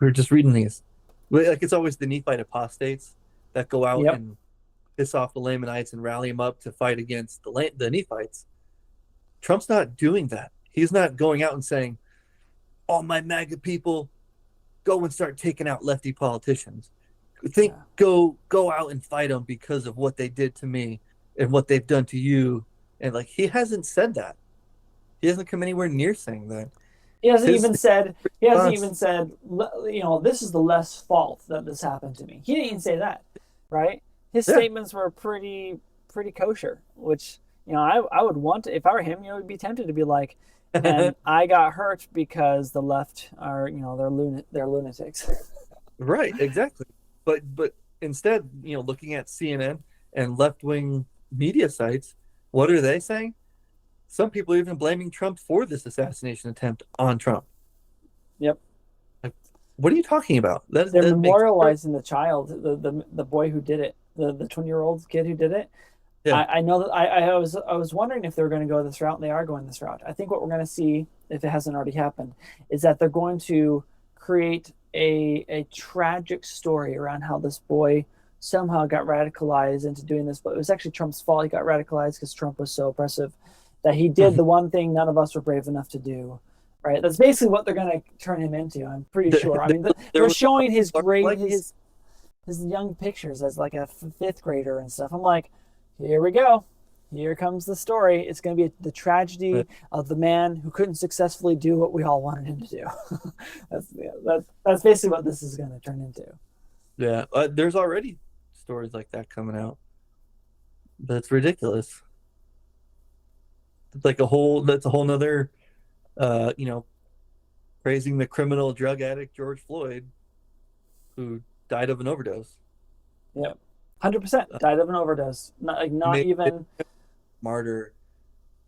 we were just reading these. Like it's always the Nephite apostates that go out Yep. and piss off the Lamanites and rally them up to fight against the Nephites. Trump's not doing that. He's not going out and saying, all my MAGA people, go and start taking out lefty politicians. Yeah. Go out and fight them because of what they did to me and what they've done to you. And like he hasn't said that. He hasn't come anywhere near saying that. His He hasn't response, even said, this is the less fault that this happened to me. He didn't even say that, right? His yeah, statements were pretty kosher, which, I would want to, if I were him, would be tempted to be like, and I got hurt because the left are, they're lunatics. right, exactly. But instead, looking at CNN and left wing media sites, what are they saying? Some people are even blaming Trump for this assassination attempt on Trump. Yep. Like, What are you talking about? They're That makes memorializing the child, the boy who did it, the 20-year-old kid who did it. yeah. I know that I was wondering if they were going to go this route, and they are going this route. I think what we're going to see, if it hasn't already happened, is that they're going to create a tragic story around how this boy somehow got radicalized into doing this, but it was actually Trump's fault. He got radicalized because Trump was so oppressive that he did the one thing none of us were brave enough to do. Right? That's basically what they're going to turn him into. I'm pretty sure. I mean, There they're was showing his great like his young pictures as like a fifth grader and stuff. I'm like, here we go. Here comes the story. It's going to be the tragedy of the man who couldn't successfully do what we all wanted him to do. That's basically what this is going to turn into. yeah. There's already stories like that coming out. That's ridiculous. It's like that's a whole nother you know, praising the criminal drug addict George Floyd who died of an overdose. Yep. 100% died of an overdose. Not Made even martyr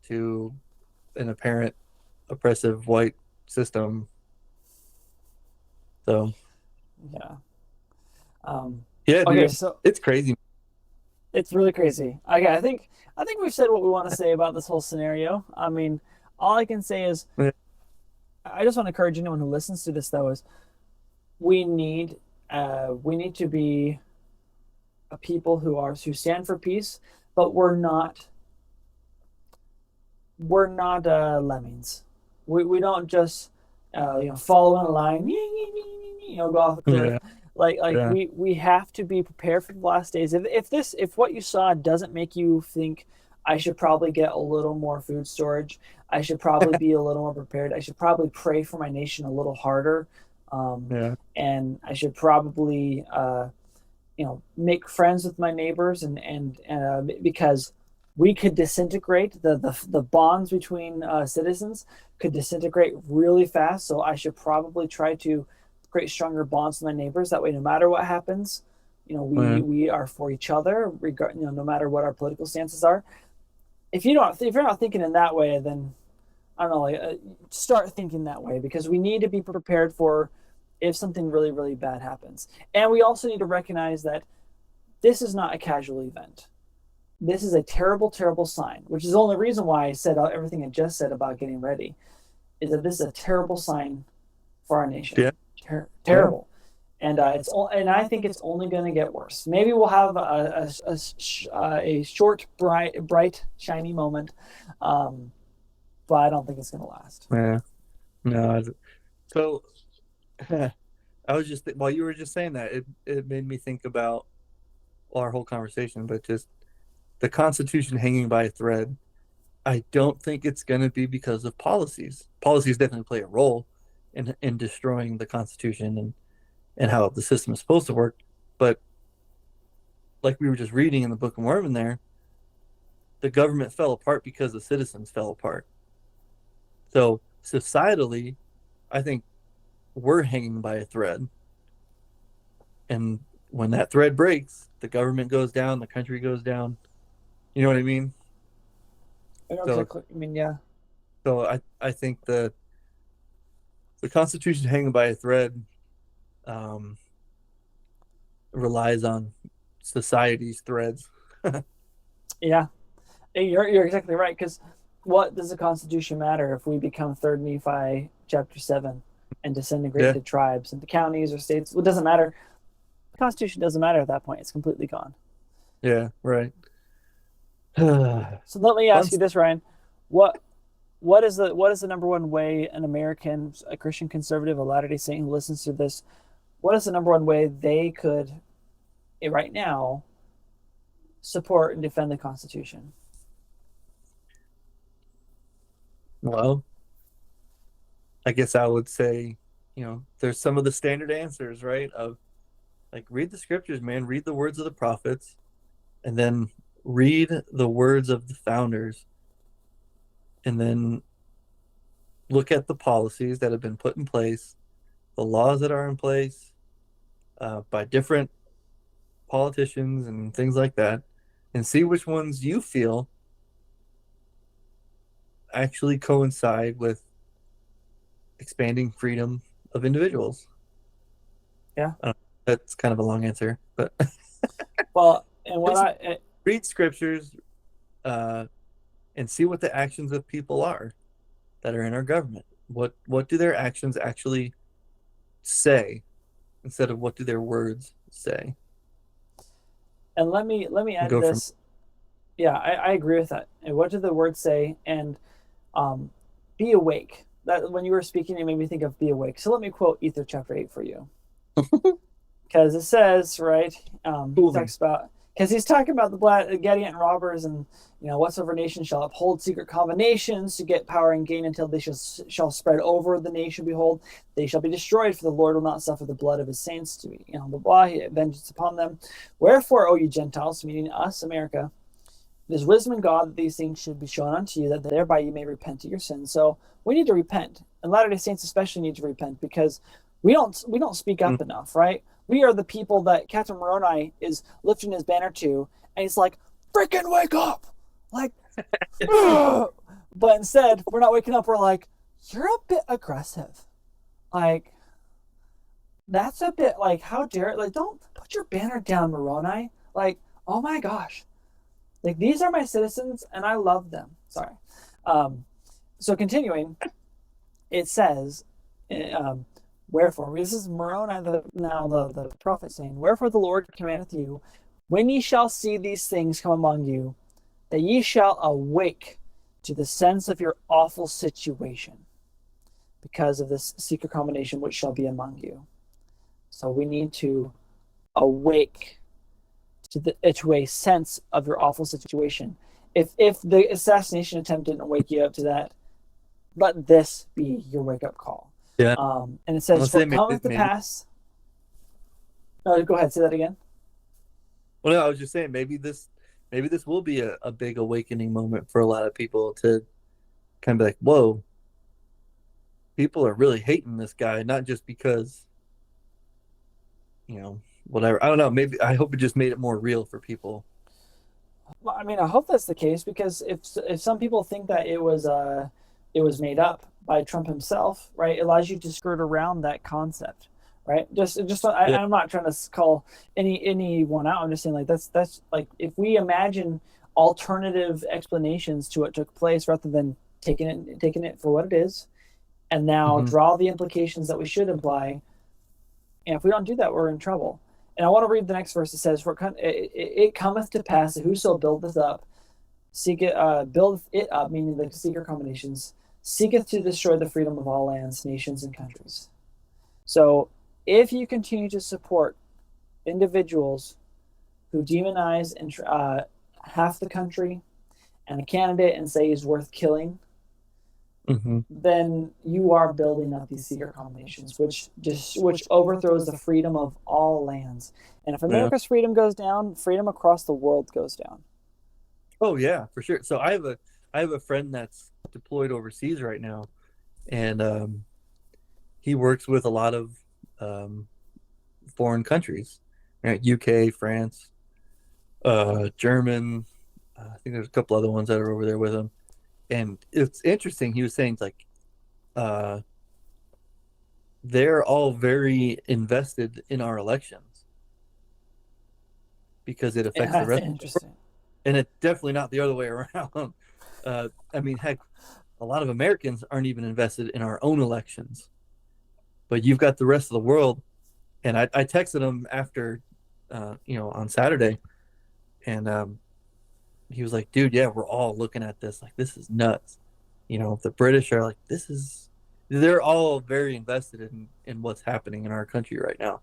to an apparent oppressive white system. So yeah. Um, yeah, okay, dude, so it's crazy. it's really crazy. Okay, I think we've said what we want to say about this whole scenario. I mean, all I can say is Yeah. I just want to encourage anyone who listens to this though is we need we need to be a people who stand for peace, but we're not lemmings. We don't just follow in a line, go off a cliff. Yeah, Like yeah. we have to be prepared for the last days. If what you saw doesn't make you think I should probably get a little more food storage, I should probably be a little more prepared. I should probably pray for my nation a little harder, Yeah. and I should probably make friends with my neighbors and because we could disintegrate the bonds between citizens could disintegrate really fast. So I should probably try to create stronger bonds with my neighbors. That way, no matter what happens, we Yeah. we are for each other, no matter what our political stances are. If you're not thinking in that way, then I don't know, start thinking that way because we need to be prepared for if something really, really bad happens. And we also need to recognize that this is not a casual event. This is a terrible, terrible sign, which is the only reason why I said everything I just said about getting ready, is that this is a terrible sign for our nation. Yeah. Yeah. Terrible. And and I think it's only going to get worse. Maybe we'll have a short, bright, shiny moment, but I don't think it's going to last. Yeah. No. So I was just while you were just saying that, it made me think about our whole conversation, but just the Constitution hanging by a thread. I don't think it's going to be because of policies. Policies definitely play a role in destroying the Constitution and how the system is supposed to work. But like we were just reading in the Book of Mormon there, the government fell apart because the citizens fell apart. So societally, I think we're hanging by a thread. And when that thread breaks, the government goes down, the country goes down. You know what I mean? I know So exactly. I mean, yeah, I think the Constitution hanging by a thread um, relies on society's threads. yeah. You're exactly right. Because what does the Constitution matter if we become Third Nephi chapter 7 and disintegrate Yeah, into tribes, into counties or states? Well, it doesn't matter. The Constitution doesn't matter at that point. It's completely gone. yeah, right. Fun. So let me ask you this, Ryan. What what is the number one way an American, a Christian conservative, a Latter Day Saint who listens to this, what is the number one way they could right now support and defend the Constitution? Well, I guess I would say, there's some of the standard answers, right? Of like read the scriptures, man, read the words of the prophets, and then read the words of the founders, and then look at the policies that have been put in place, the laws that are in place by different politicians and things like that, and see which ones you feel actually coincide with expanding freedom of individuals. Yeah. That's kind of a long answer, but Well, and what just I read scriptures uh, and see what the actions of people are that are in our government. What do their actions actually say instead of what do their words say? and let me And add go from this. Yeah, I agree with that. And what did the word say? And um, be awake. That when you were speaking, it made me think of be awake. So let me quote Ether chapter 8 for you. Because it says, right, he fool me. talks about, because he's talking about the Gadianton robbers and, whatsoever nation shall uphold secret combinations to get power and gain until they shall spread over the nation. Behold, they shall be destroyed, for the Lord will not suffer the blood of his saints to be, blah, blah, vengeance upon them. Wherefore, O you Gentiles, meaning us, America, it is wisdom in God that these things should be shown unto you, that thereby you may repent of your sins. So we need to repent, and Latter-day Saints especially need to repent because we don't speak Mm. up enough, right? We are the people that Captain Moroni is lifting his banner to, and he's like, "Freaking wake up!" Like, but instead we're not waking up. We're like, "You're a bit aggressive." Like, that's a bit like, how dare it? Like, don't put your banner down, Moroni. Like, oh my gosh. Like, these are my citizens and I love them. Sorry. Um, so continuing, it says, um, wherefore, this is Moroni, the prophet saying, wherefore the Lord commandeth you, when ye shall see these things come among you, that ye shall awake to the sense of your awful situation because of this secret combination which shall be among you. So we need to awake to a sense of your awful situation. If the assassination attempt didn't wake you up to that, let this be your wake up call. Yeah. And it says, Let's "For say it cometh to maybe. pass." No, go ahead. Say that again. Well, no, I was just saying maybe this will be a big awakening moment for a lot of people to kind of be like, whoa, people are really hating this guy, not just because, whatever. I don't know. Maybe I hope it just made it more real for people. Well, I mean, I hope that's the case because if some people think that it was made up by Trump himself, right? It allows you to skirt around that concept, right? Yeah. I'm not trying to call anyone out. I'm just saying like that's like if we imagine alternative explanations to what took place rather than taking it for what it is, and now Hmm. draw the implications that we should imply. And if we don't do that, we're in trouble. And I want to read the next verse. It says, "For it cometh to pass that whoso buildeth up, buildeth it up," meaning the secret combinations, "seeketh to destroy the freedom of all lands, nations, and countries." So, if you continue to support individuals who demonize and half the country and a candidate and say he's worth killing, Hmm. then you are building up these secret combinations, which overthrows the freedom of all lands. And if Yeah. America's freedom goes down, freedom across the world goes down. Oh yeah, for sure. So I have a friend that's deployed overseas right now, and he works with a lot of um, foreign countries, right? UK, France, German. I think there's a couple other ones that are over there with him. And it's interesting. He was saying like uh, they're all very invested in our elections because it Yeah, affects the that's rest, interesting. and it's definitely not the other way around. I mean, heck, a lot of Americans aren't even invested in our own elections, but you've got the rest of the world. And I texted him after, on Saturday, and he was like, "Dude, yeah, we're all looking at this. Like, this is nuts." The British are like, "This is." They're all very invested in what's happening in our country right now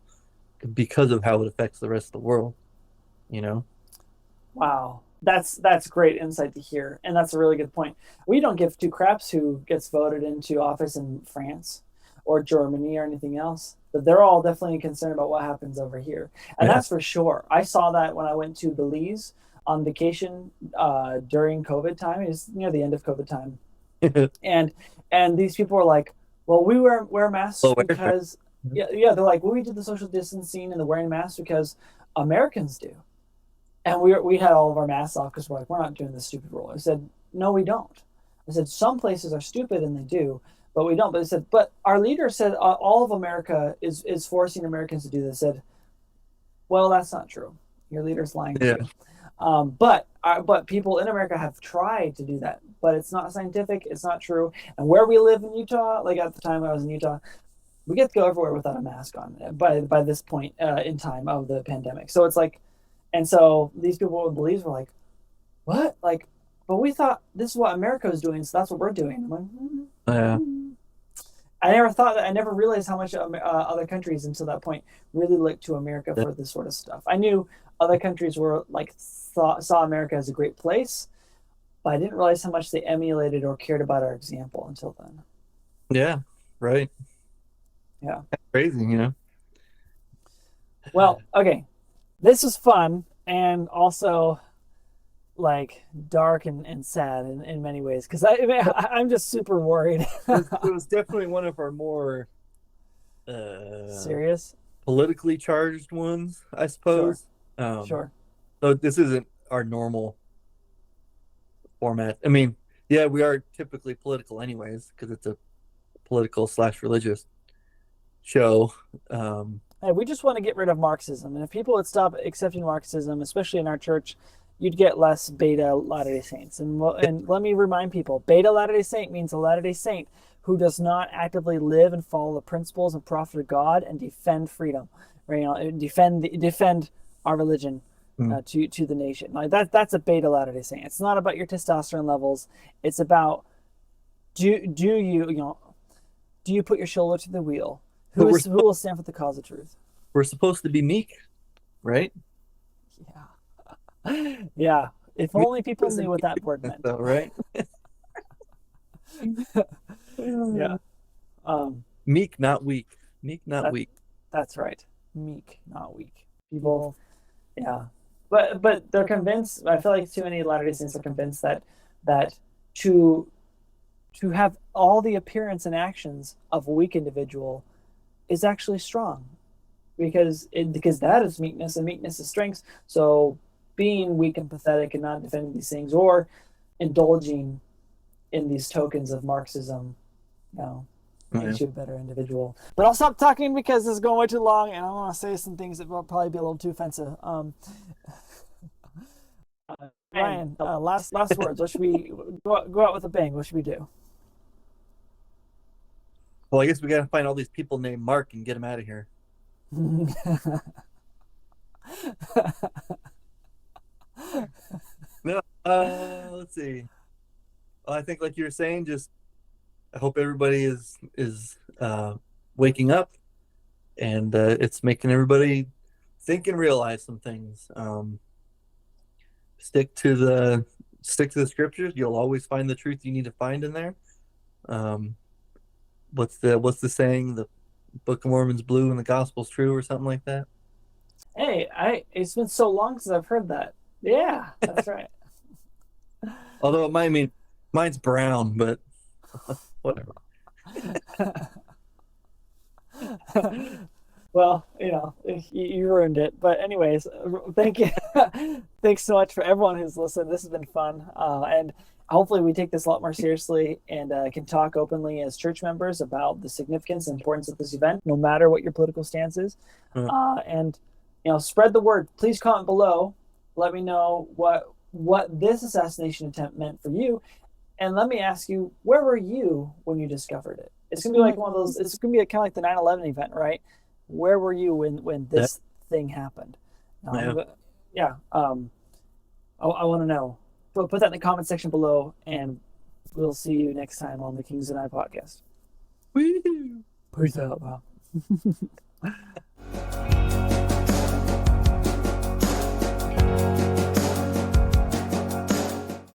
because of how it affects the rest of the world. You know. Wow, that's great insight to hear, and that's a really good point. We don't give two craps who gets voted into office in France or Germany or anything else, but they're all definitely concerned about what happens over here, and Yeah. that's for sure. I saw that when I went to Belize on vacation during COVID time. It was near the end of COVID time, and these people were like, "Well, we wear masks Low airfare. because yeah, they're like, well, we did the social distancing and the wearing masks because Americans do." And we had all of our masks off because we're like, we're not doing this stupid rule. I said, no, we don't. I said, some places are stupid and they do, but we don't. But they said, but our leader said all of America is forcing Americans to do this. Said, well, that's not true. Your leader's lying to Yeah. you. But people in America have tried to do that, but it's not scientific. It's not true. And where we live in Utah, like at the time I was in Utah, we get to go everywhere without a mask on by this point in time of the pandemic. So it's like, and so these people with beliefs were like, what? Like, but we thought this is what America was doing, so that's what we're doing. I'm like, Yeah. I never thought that. I never realized how much other countries until that point really looked to America for this sort of stuff. I knew other countries were like saw America as a great place, but I didn't realize how much they emulated or cared about our example until then. Yeah. Right. Yeah. That's crazy, you know. Well, okay. This was fun and also like dark and sad in many ways because I'm just super worried. It was definitely one of our more Serious? politically charged ones, I suppose. Sure. So this isn't our normal format. I mean, yeah, we are typically political anyways because it's a political/religious show. Hey, we just want to get rid of Marxism. And if people would stop accepting Marxism, especially in our church, you'd get less beta Latter-day Saints. And let me remind people, beta Latter-day Saint means a Latter-day Saint who does not actively live and follow the principles and prophet of God and defend freedom, right? You know, defend our religion to the nation. Like that's a beta Latter-day Saint. It's not about your testosterone levels. It's about do you put your shoulder to the wheel? Who will stand for the cause of truth? We're supposed to be meek, right? Yeah. Yeah. If only people knew what that word meant. Though, right? Yeah. Meek, not weak. Meek, not weak. That's right. Meek, not weak. People, yeah. But they're convinced. I feel like too many Latter-day Saints are convinced that to have all the appearance and actions of a weak individual is actually strong, because that is meekness, and meekness is strength. So being weak and pathetic and not defending these things or indulging in these tokens of Marxism, makes you a better individual. But I'll stop talking because this is going way too long, and I want to say some things that will probably be a little too offensive. Ryan, last words. What should we go out with a bang? What should we do? Well, I guess we got to find all these people named Mark and get them out of here. No, let's see. Well, I think, like you were saying, just I hope everybody is waking up, and it's making everybody think and realize some things. Stick to the scriptures. You'll always find the truth you need to find in there. What's the saying? The Book of Mormon's blue and the gospel's true, or something like that. Hey, it's been so long since I've heard that. Yeah, that's right. Although mine's brown, but whatever. Well, you ruined it. But anyways, thank you. Thanks so much for everyone who's listened. This has been fun, and hopefully we take this a lot more seriously and can talk openly as church members about the significance and importance of this event, no matter what your political stance is. And spread the word. Please comment below. Let me know what this assassination attempt meant for you, and let me ask you, where were you when you discovered it? It's gonna be like one of those. It's gonna be kind of like the 9/11 event, right? Where were you when this thing happened? Yeah. I want to know. Put that in the comment section below, and we'll see you next time on the Kings and I podcast. Woo-hoo. Peace out. Wow.